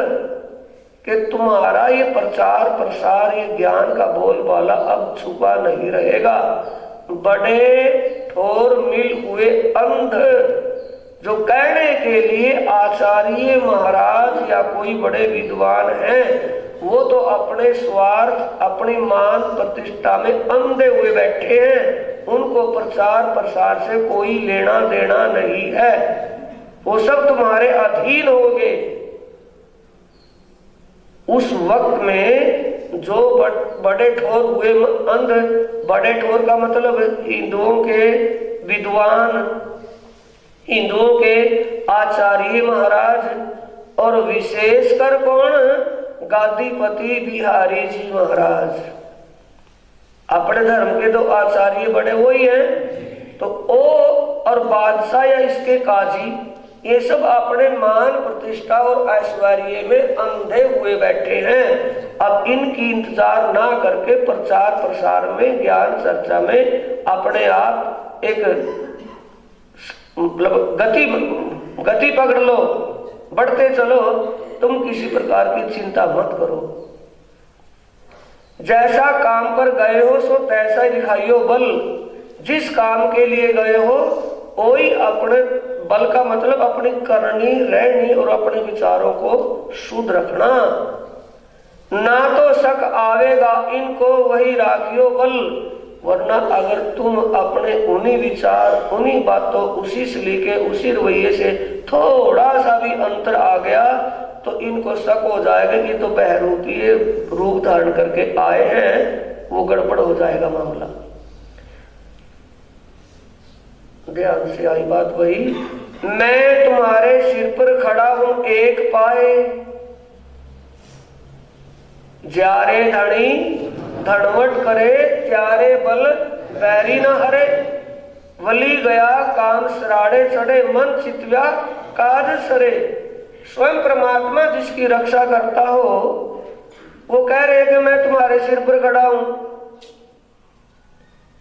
कि तुम्हारा ये प्रचार प्रसार ये ज्ञान का बोलबाला अब छुपा नहीं रहेगा। बड़े ठोर मिल हुए अंध, जो कहने के लिए आचार्य महाराज या कोई बड़े विद्वान हैं, वो तो अपने स्वार्थ अपनी मान प्रतिष्ठा में अंधे हुए बैठे हैं। उनको प्रचार प्रसार से कोई लेना देना नहीं है, वो सब तुम्हारे अधीन होंगे। उस वक्त में जो बड़े ठोर हुए अंध, बड़े ठोर का मतलब हिंदुओं के विद्वान, हिंदुओं के आचार्य महाराज, और विशेषकर कौन, गादीपति बिहारी जी महाराज। अपने धर्म के तो आचार्य बड़े वही हैं, तो ओ और बादशाह या इसके काजी, ये सब अपने मान प्रतिष्ठा और ऐश्वर्य में अंधे हुए बैठे हैं। अब इनकी इंतजार ना करके प्रचार प्रसार में ज्ञान चर्चा में अपने आप एक मतलब गति पकड़ लो, बढ़ते चलो, तुम किसी प्रकार की चिंता मत करो। जैसा काम पर गए हो सो तैसा ही दिखाइयो बल, जिस काम के लिए गए हो वही अपने बल का मतलब अपनी करनी रहनी और अपने विचारों को शुद्ध रखना। ना तो शक आवेगा इनको वही राखियो बल, वरना अगर तुम अपने उन्हीं विचार उन्हीं बातों उसी से लेके उसी रवैये से थोड़ा सा भी अंतर आ गया तो इनको शक हो जाएगा कि तो बहरूपी रूप धारण करके आए हैं, वो गड़बड़ हो जाएगा मामला। ध्यान से आई बात वही, मैं तुम्हारे सिर पर खड़ा हूं एक पाए, जारे धनी धनवट करे, त्यारे बल बैरी न हरे, वली गया काम सराड़े चढ़े, मन चितव्या काज सरे। स्वयं परमात्मा जिसकी रक्षा करता हो वो कह रहे कि मैं तुम्हारे सिर पर खड़ा हूं।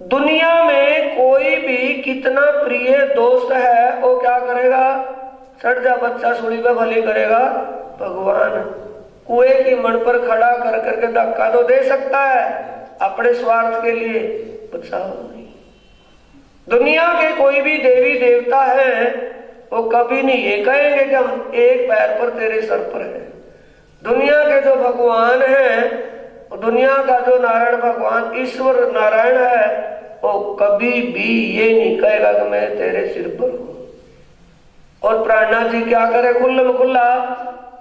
दुनिया में कोई भी कितना प्रिय दोस्त है वो क्या करेगा, सट जा बच्चा सुड़ी पे भली करेगा। भगवान कुएं की मण पर खड़ा कर करके धक्का तो दे सकता है अपने स्वार्थ के लिए, बचाओ नहीं। दुनिया के कोई भी देवी देवता है वो कभी नहीं ये कहेंगे कि हम एक पैर पर तेरे सर पर है। दुनिया के जो भगवान हैं, दुनिया का जो नारायण भगवान ईश्वर नारायण है, वो कभी भी ये नहीं कहेगा कि मैं तेरे सिर पर हूं। और प्राणनाथ जी क्या करे खुल्लम खुल्ला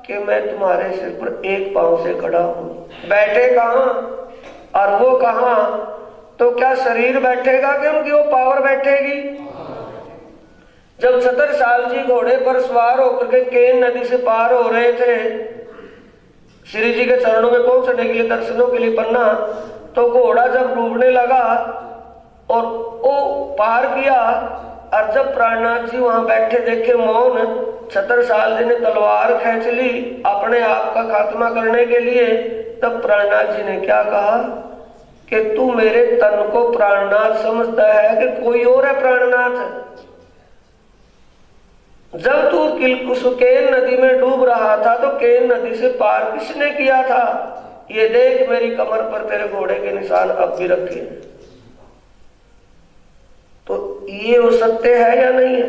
कि मैं तुम्हारे सिर पर एक पांव से खड़ा हूं। बैठे कहां और वो कहां, तो क्या शरीर बैठेगा कि उनकी वो पावर बैठेगी। जब छतरसाल जी घोड़े पर सवार होकर के केन नदी से पार हो रहे थे श्री जी के चरणों में पहुंचने के लिए, दर्शनों के लिए पन्ना, तो घोड़ा जब डूबने लगा और वो पार किया, और जब प्राणनाथ जी वहां बैठे देखे मौन, छतरसाल जी ने तलवार खींच ली अपने आप का खात्मा करने के लिए, तब प्राणनाथ जी ने क्या कहा कि तू मेरे तन को प्राणनाथ समझता है कि कोई और है प्राणनाथ। जब तू केन नदी में डूब रहा था तो केन नदी से पार किसने किया था, ये देख मेरी कमर पर तेरे घोड़े के निशान अब भी रखे। तो ये वो सत्य है या नहीं है।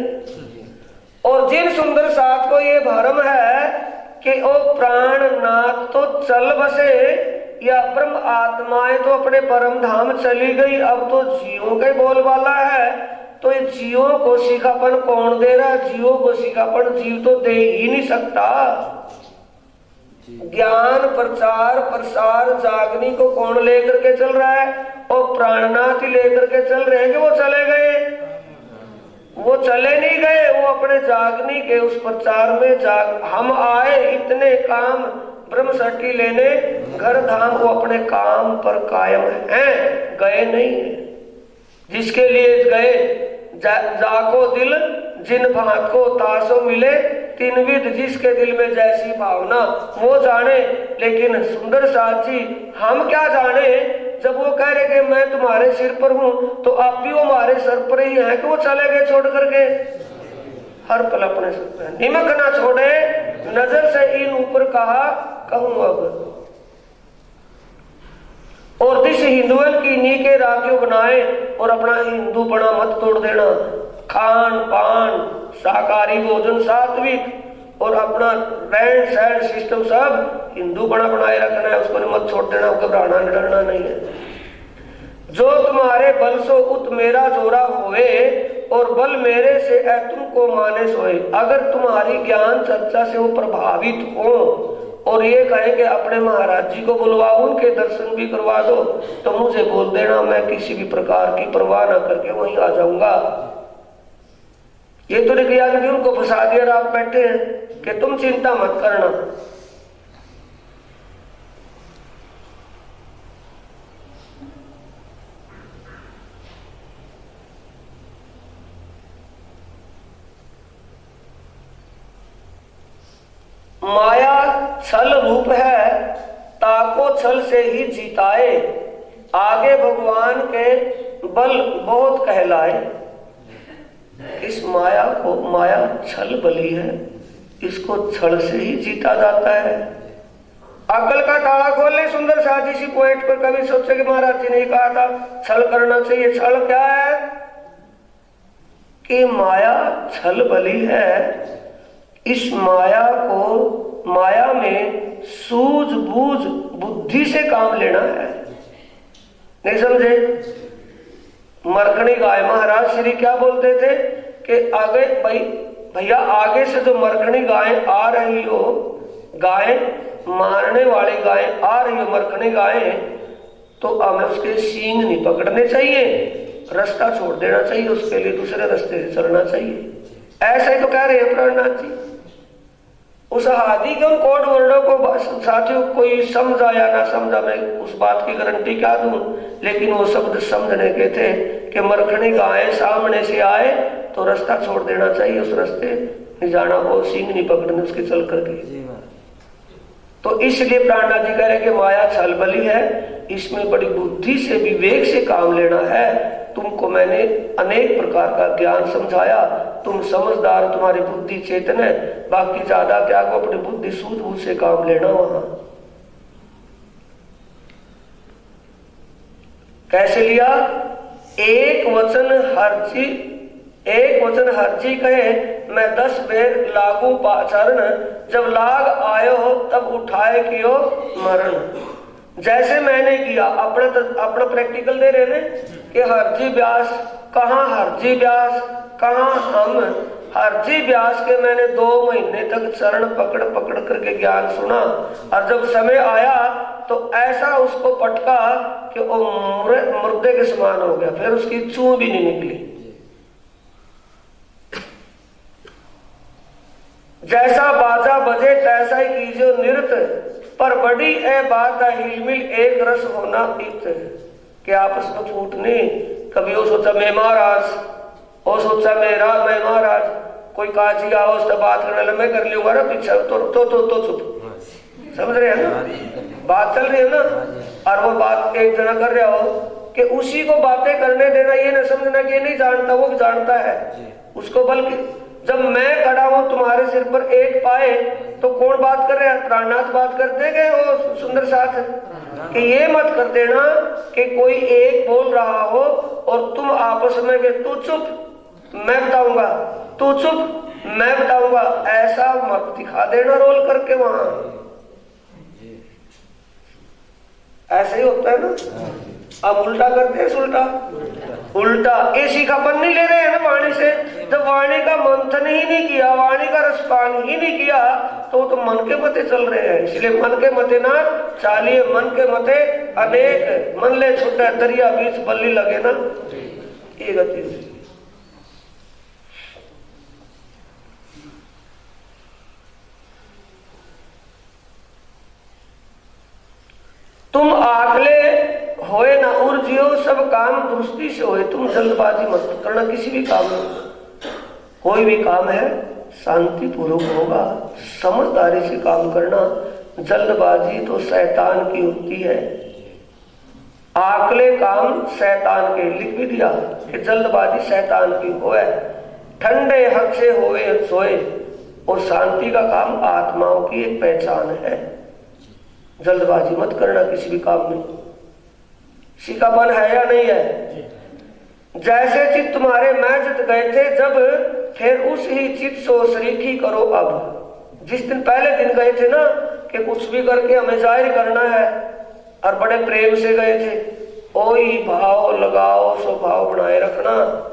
और जिन सुंदर साथ को ये भरम है कि ओ प्राणनाथ तो चल बसे या ब्रह्म आत्माएं तो अपने परम धाम चली गई, अब तो जीवों का बोलबाला है, तो ये जीवों को सिखापन कौन दे रहा है। जीवों को सिखापन जीव तो दे ही नहीं सकता। ज्ञान प्रचार प्रसार जागनी को कौन लेकर के चल रहा है, और प्राणनाथ ही लेकर के चल रहे हैं कि वो चले गए, वो चले नहीं गए, वो अपने जागनी के उस प्रचार में हम आए इतने काम ब्रह्मशक्ति लेने घर धाम, वो अपने काम पर कायम हैं, गए नहीं है। जिसके लिए गए जाको दिल जिन भांत को तासो मिले तीन विध, जिसके दिल में जैसी भावना वो जाने। लेकिन सुंदर साथ जी हम क्या जाने, जब वो कह रहे कि मैं तुम्हारे सिर पर हूं, तो आप भी वो हमारे सर पर ही हैं कि वो चले गए छोड़ करके। हर पल अपने सर पर निमक ना छोड़े, नजर से इन ऊपर कहा कहूं अब। और दिस हिंदुअन की नीके राखियों बनाए, और अपना हिंदूपना मत तोड़ देना। खान पान शाकाहारी भोजन सात्विक, और अपना रहन सहन सिस्टम सब हिंदूपना बनाए रखना है, उसको मत छोड़ देना, घबराना डरना नहीं है। जो तुम्हारे बल सो उत मेरा जोरा होए, और बल मेरे से है तुमको माने सोए। अगर तुम्हारी ज्ञान चर्चा से वो प्रभावित हो और ये कहे कि अपने महाराज जी को बुलवाओ, उनके दर्शन भी करवा दो, तो मुझे बोल देना, मैं किसी भी प्रकार की परवाह न करके वहीं आ जाऊंगा। ये तो नहीं किया कि उनको फंसा दिया, आप बैठे हैं कि तुम चिंता मत करना। माया छल रूप है, ताको छल से ही जीताए। आगे भगवान के बल बहुत कहलाए। इस माया को, माया छल बली है, इसको छल से ही जीता जाता है। अकल का ताला खोल ले सुंदर साथ इसी पॉइंट पर। कभी सोचे कि महाराज जी ने कहा था छल करना चाहिए। छल क्या है कि माया छल बली है। इस माया को, माया में सूझबूझ बुद्धि से काम लेना है। नहीं समझे? मरकणी गाय महाराज श्री क्या बोलते थे कि आगे भैया आगे से जो मरकणी गाय आ रही हो, गाय मारने वाली गाय आ रही हो, मरकणी गाय, तो हमें उसके सींग नहीं पकड़ने चाहिए, रास्ता छोड़ देना चाहिए, उसके लिए दूसरे रास्ते से चलना चाहिए। ऐसा ही तो कह रहे हैं प्राणनाथ जी। उस आदि के उन कोड वर्डों को साथियों कोई समझा या ना समझा, मैं उस बात की गारंटी क्या दूं, लेकिन वो शब्द समझने के थे कि मरखणी गाय सामने से आए तो रास्ता छोड़ देना चाहिए, उस रास्ते नहीं जाना, वो सींग नहीं पकड़ने उसके चल करके। तो इसलिए प्राणनाथ जी कह रहे कि माया छल बली है, इसमें बड़ी बुद्धि से विवेक से काम लेना है। तुमको मैंने अनेक प्रकार का ज्ञान समझाया, तुम समझदार, तुम्हारी बुद्धि चेतन है, बाकी ज्यादा क्या को अपनी बुद्धि सूझबूझ से काम लेना। वहां कैसे लिया? एक वचन हर जी कहे, मैं 10 बेर लागू पाचरण, जब लाग आयो तब उठाए कियो मरण। जैसे मैंने किया, अपना प्रैक्टिकल दे रहे हैं कि हरजी व्यास कहाँ, हरजी व्यास कहाँ हम। हरजी व्यास के मैंने 2 महीने तक चरण पकड़ पकड़ करके ज्ञान सुना, और जब समय आया तो ऐसा उसको पटका कि वो मुर्दे के समान हो गया, फिर उसकी चूं भी नहीं निकली। जैसा बाजा बजे तैसा ही कीजिए नृत्य, पर बड़ी ए बात हिलमिल एक रस होना इत, कि आपस में फूटने। कभी वो सोचा मैं महाराज, वो सोचा मैं महाराज, कोई काजी आओ उससे बात करने लगे, मैं कर लूंगा ना पीछे, तो चुप। समझ रहे हैं ना, बात चल रही है ना, और वो बात एक जना कर रहा हो कि उसी को बातें करने देना, ये ना समझना कि ये नहीं जानता, वो भी जानता है उसको। बल्कि जब मैं खड़ा हूं तुम्हारे सिर पर एक पाए, तो कौन बात कर रहे हैं? प्राणनाथ बात करते हैं वो सुंदर साथ कि ये मत कर देना कि कोई एक बोल रहा हो और तुम आपस में कि तू चुप मैं बताऊंगा, तू चुप मैं बताऊंगा, ऐसा मत दिखा देना रोल करके। वहां ऐसे ही होता है ना, अब उल्टा करते हैं, उल्टा ये सीखापन नहीं ले रहे हैं ना वाणी से। जब वाणी का मंथन ही नहीं किया, वाणी का रसपान ही नहीं किया, तो मन के मते चल रहे हैं। इसलिए मन के मते ना चालिए, मन के मते अनेक, मन ले छुट्टा दरिया बीच बल्ली लगे ना, ये गति। तुम आकले होए ना उर्जियो, सब काम दुरुस्ती से होए। तुम जल्दबाजी मत करना किसी भी काम में। कोई भी काम है शांति पूर्वक होगा, समझदारी से काम करना। जल्दबाजी तो शैतान की होती है। आकले काम शैतान के, लिख भी दिया कि जल्दबाजी शैतान की होए, ठंडे हक से होए सोए। और शांति का काम आत्माओं की एक पहचान है। जल्दबाजी मत करना किसी भी काम में। सीखापन है या नहीं है? जैसे चित तुम्हारे मैं जित गए थे जब, फिर उस ही चित सो शरीकी करो अब। जिस दिन पहले दिन गए थे ना कि कुछ भी करके हमें जाहिर करना है, और बड़े प्रेम से गए थे, वही भाव लगाओ, स्वभाव बनाए रखना।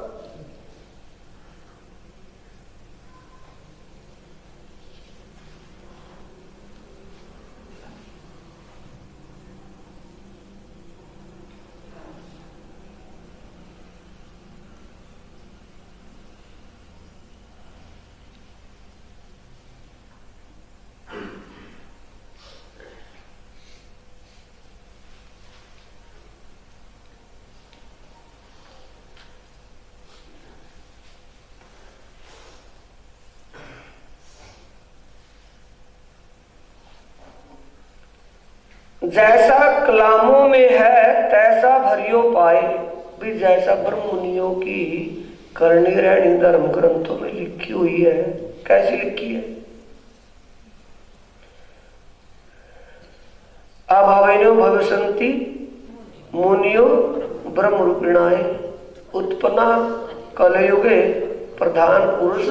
जैसा कलामों में है तैसा भरियो पाए, भी जैसा ब्रह्म मुनियों की करनी रहनी धर्म ग्रंथों में लिखी हुई है। कैसी लिखी है? अभाविनो भविष्यन्ति मुनियो ब्रह्म रूपिणाए, उत्पन्ना कलयुगे प्रधान पुरुष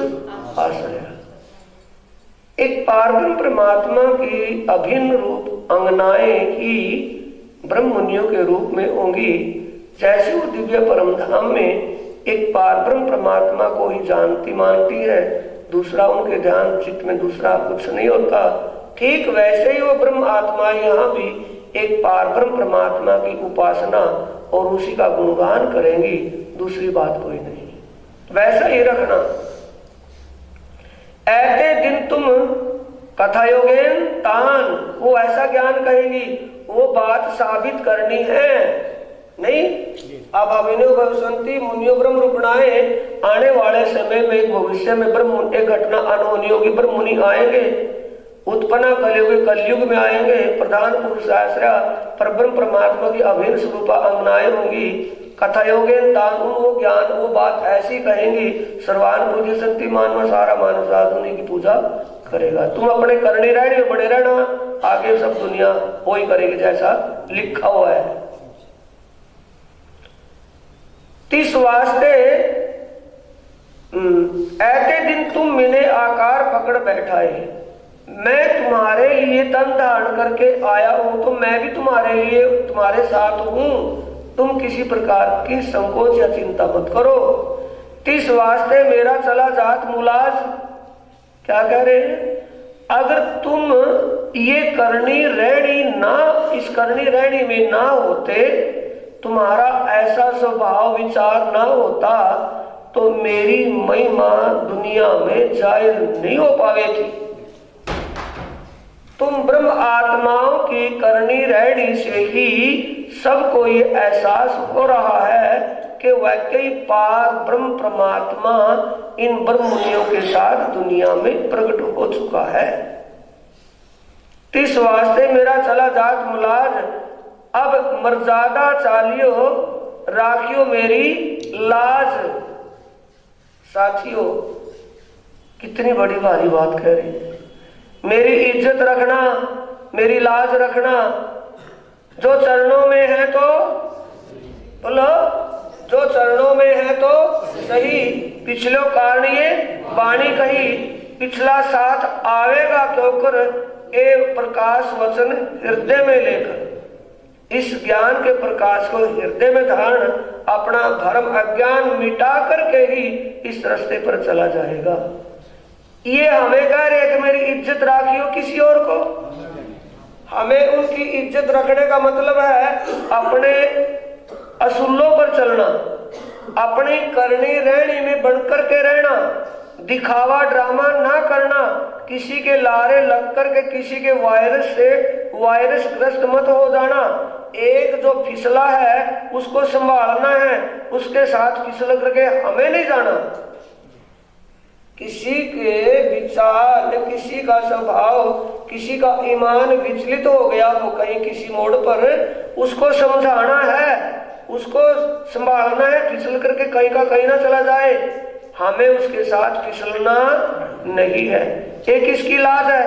आश्रय। एक पारब्रह्म परमात्मा की अभिन्न रूप अंगनाएं ही ब्रह्म मुनियों के रूप में होंगी। जैसे वो दिव्य परम धाम में एक पारब्रह्म परमात्मा को ही जानती मानती है, दूसरा उनके ध्यान चित्त में दूसरा कुछ नहीं होता, ठीक वैसे ही वो ब्रह्म आत्मा यहाँ भी एक पारब्रह्म परमात्मा की उपासना और उसी का गुणगान करेंगी, दूसरी बात कोई नहीं। वैसा ही रखना। ऐते दिन तुम कथायोगेन तान, वो ऐसा ज्ञान कहेंगी, वो बात साबित करनी है नहीं। अब अभिनव भविष्यन्ति मुनियो ब्रह्म रूपणाए, आने वाले समय में एक भविष्य में ब्रह्म एक घटना अनहोनी होगी, ब्रह्म मुनि आएंगे, उत्पन्ना कलयुग कलयुग में आएंगे, प्रधान पुरुष आश्रय पर ब्रह्म परमात्मा की अभिन्न स्वरूपा अंगनाएं होंगी। कथायोगेन तान, वो ज्ञान वो बात ऐसी कहेंगी, सर्वान पूज्य संति मानव, सारा मानव साधु उन्हीं की पूजा करेगा। तुम अपने करनी रहने में बने रहना, आगे सब दुनिया वही करेगी जैसा लिखा हुआ है। तीस वास्ते ऐते दिन तुम मिने आकार पकड़ बैठाए, मैं तुम्हारे लिए तन धारण करके आया हूं, तो मैं भी तुम्हारे लिए तुम्हारे साथ हूं। तुम किसी प्रकार की संकोच या चिंता मत करो। तीस वास्ते मेरा चला जात मुलाज, क्या कह रहे हैं? अगर तुम ये करनी रहनी ना, इस करनी रहनी में ना होते, तुम्हारा ऐसा स्वभाव विचार ना होता, तो मेरी महिमा दुनिया में जाहिर नहीं हो पावे थी। तुम ब्रह्म आत्माओं की करनी रहनी से ही सबको ये एहसास हो रहा है कि वाकई पार ब्रह्म परमात्मा इन ब्रह्म मुनियों के साथ दुनिया में प्रकट हो चुका है। तिस वास्ते मेरा चला जात मुलाज, अब मर्यादा चालियो राखियो मेरी लाज। साथियों, कितनी बड़ी भारी बात कह रही है। मेरी इज्जत रखना, मेरी लाज रखना, जो चरणों में है तो बोलो, जो चरणों में है तो सही। पिछलो कारण ये वाणी कही, पिछला साथ आवेगा क्योंकर ए प्रकाश वचन हृदय में लेकर। इस ज्ञान के प्रकाश को हृदय में धारण अपना धर्म अज्ञान मिटा करके ही इस रास्ते पर चला जाएगा। ये हमें कह रहे कि मेरी इज्जत राखियो किसी और को, हमें उनकी इज्जत रखने का मतलब है अपने असूलों पर चलना, अपनी करनी रहनी में बनकर के रहना, दिखावा ड्रामा ना करना, किसी के लारे लग करके किसी के वायरस से वायरस ग्रस्त मत हो जाना। एक जो फिसला है उसको संभालना है, उसके साथ फिसल करके हमें नहीं जाना। किसी के विचार, किसी का स्वभाव, किसी का ईमान विचलित हो गया हो कहीं किसी मोड़ पर, उसको समझाना है, उसको संभालना है, फिसल करके कहीं का कहीं ना चला जाए। हमें उसके साथ फिसलना नहीं है। ये किसकी लाज है?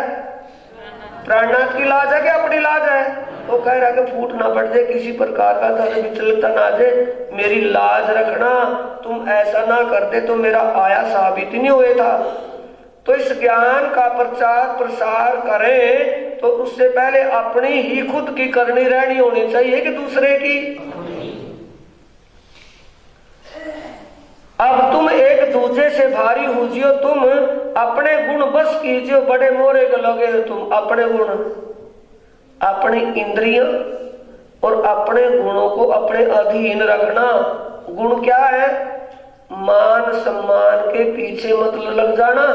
प्राणनाथ की लाज है कि अपनी लाज है? वो कह रहा कि फूट ना पड़ जाए किसी प्रकार का धन विचलता ना जाए, मेरी लाज रखना, तुम ऐसा ना करते तो मेरा आया साबित नहीं हुए था। तो इस ज्ञान का प्रचार प्रसार करें तो उससे पहले अपनी ही खुद की करनी रहनी होनी चाहिए कि दूसरे की। अब तुम एक दूसरे से भारी हुजियो, तुम अपने गुण बस कीजियो, बड़े मोरे को लगे हो तुम। अपने गुण, अपनी इंद्रियां और अपने गुणों को अपने अधीन रखना। गुण क्या है? मान सम्मान के पीछे मत लग जाना।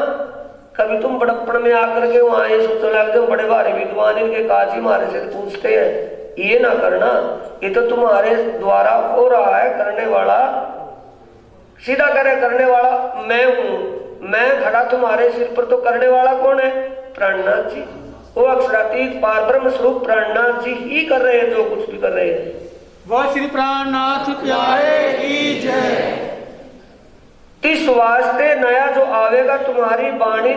कभी तुम बड़प्पन में आकर के वहां ये सोचने लग जाओ बड़े भारी विद्वान इनके काज ही हमारे से पूछते हैं, ये ना करना। ये तो तुम्हारे द्वारा हो रहा है, करने वाला सीधा करे, करने वाला मैं हूं। मैं खड़ा तुम्हारे सिर पर, तो करने वाला कौन है? प्राणनाथ जी। वो अक्षरातीत पारब्रह्म स्वरूप प्राणनाथ जी ही कर रहे हैं जो कुछ भी कर रहे हैं। वह श्री प्राणनाथ प्यारे की जय। इस वास्ते नया जो आवेगा, तुम्हारी वाणी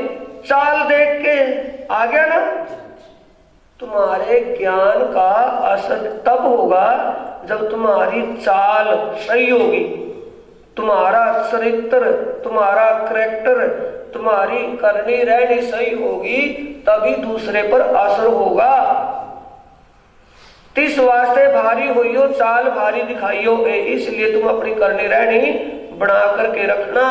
चाल देख के आ गया ना, तुम्हारे ज्ञान का असर तब होगा जब तुम्हारी चाल सही होगी, तुम्हारा चरित्र, तुम्हारा करैक्टर, तुम्हारी करनी रहनी सही होगी, तभी दूसरे पर असर होगा। इस वास्ते भारी होइयो, चाल भारी दिखाइयो, इसलिए तुम अपनी करनी रहनी बना करके रखना।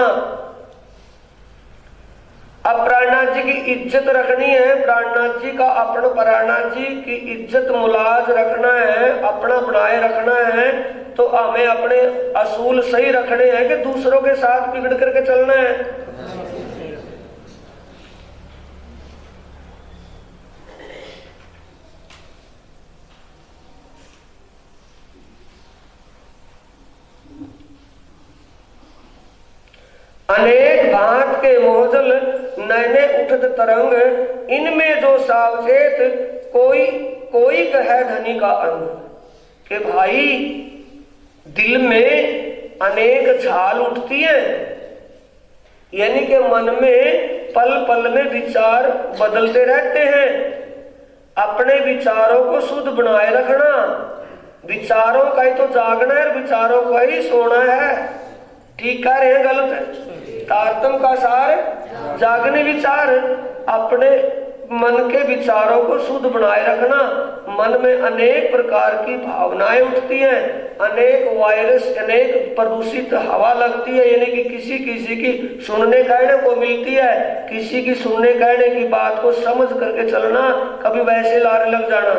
अब प्राणनाथ जी की इज्जत रखनी है, प्राणनाथ जी का अपना, प्राणनाथ जी की इज्जत मुलाज रखना है, अपना बनाए रखना है, तो हमें अपने असूल सही रखने हैं कि दूसरों के साथ बिगड़ करके चलना है। अनेक भांत के मोहजल नैने उठत तरंग, इनमें जो सावचेत कोई कोई कहे धनी का अंग। कि भाई दिल में अनेक छाल उठती है, यानी कि मन में पल पल में विचार बदलते रहते हैं। अपने विचारों को शुद्ध बनाए रखना। विचारों का ही तो जागना है, विचारों का ही सोना है। ठीक कह रहे हैं, गलत है? तारतम का सार जागने विचार। अपने मन के विचारों को शुद्ध बनाए रखना। मन में अनेक प्रकार की भावनाएं उठती हैं, अनेक वायरस, अनेक प्रदूषित हवा लगती है, यानी कि किसी किसी की सुनने कहने को मिलती है, किसी की सुनने कहने की बात को समझ करके चलना, कभी वैसे लारे लग जाना।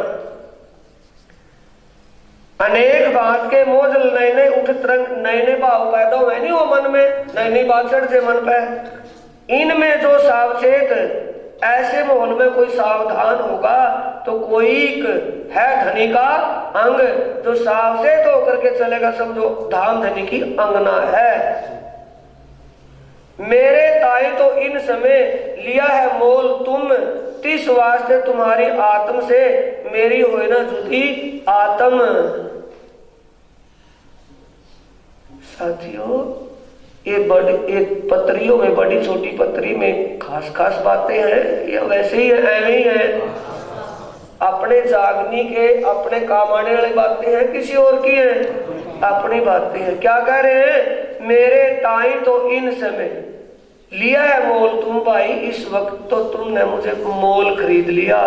अनेक बात के मोजल नैने उठ तरंग, नैने भाव पैदा हुए नहीं वो मन में, नैनी बात चढ़ से मन पे। इनमें जो सावचेत, ऐसे माहौल में कोई सावधान होगा तो कोई है धनी का अंग, जो सावचेत होकर के चलेगा, समझो धाम धनी की अंगना है। मेरे ताई तो इन समय लिया है मोल तुम, तिस वास्ते तुम्हारी आत्म से मेरी होए ना जुदी आत्म। साथियों, ये बड़ी एक पत्रियों में, बड़ी छोटी पत्री में खास खास बातें हैं, ये वैसे ही है, ऐसे ही है। अपने जागनी के, अपने काम आने वाली बातें हैं, किसी और की है, अपनी बातें हैं। क्या कह रहे हैं? मेरे ताई तो इन समय लिया है मोल तुम भाई, इस वक्त तो तुमने मुझे मोल खरीद लिया।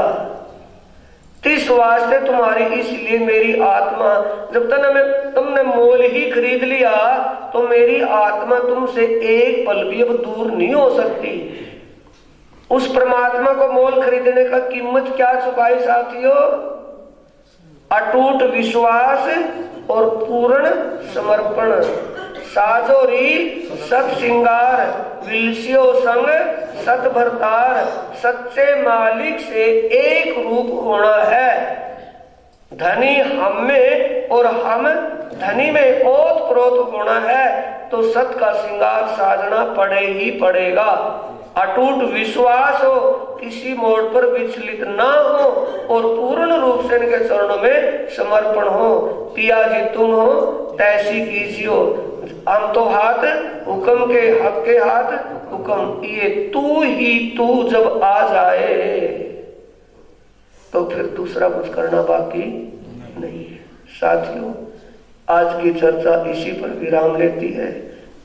इस वास्ते तुम्हारी, इसलिए मेरी आत्मा, जब तक तुमने मोल ही खरीद लिया तो मेरी आत्मा तुमसे एक पल भी अब दूर नहीं हो सकती। उस परमात्मा को मोल खरीदने का कीमत क्या चुकाई साथियों? अटूट विश्वास और पूर्ण समर्पण। साजोरी सत सिंगार, विलसियो संग सत भरतार। सच्चे मालिक से एक रूप होना है। धनी हम में और हम धनी में ओत प्रोत होना है, तो सत का सिंगार साजना पड़े ही पड़ेगा। अटूट विश्वास हो, किसी मोड़ पर विचलित ना हो और पूर्ण रूप से इनके चरणों में समर्पण हो। पिया जी तुम हो तैसी कीजियो, हम तो हाथ हुक्म के, हक के हाथ हुक्म, ये तू ही तू जब आ जाए तो फिर दूसरा कुछ करना बाकी नहीं है। साथियों, आज की चर्चा इसी पर विराम लेती है।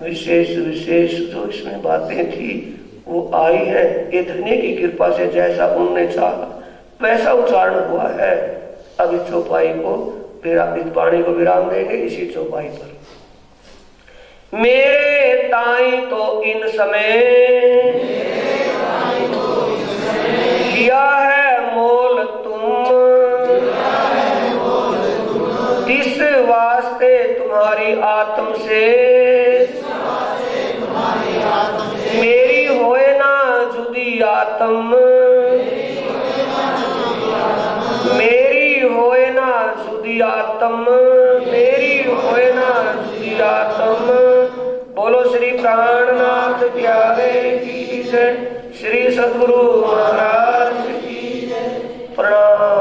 विशेष विशेष जो इसमें बातें थी वो आई है, ये धन्य की कृपा से जैसा उनने चाहा वैसा उच्चारण हुआ है। अब इस चौपाई को, इस वाणी को विराम देंगे इसी चौपाई पर। मेरे ताई तो इन समय लिया है मोल तुम, इस वास्ते तुम्हारी आत्म से मेरी होए ना जुदी आत्म, मेरी होए ना जुदी आत्म, मेरी होए ना जुदी आत्म। बोलो श्री प्राणनाथ प्यारे की जय, श्री सद्गुरु महाराज की जय। प्रणाम।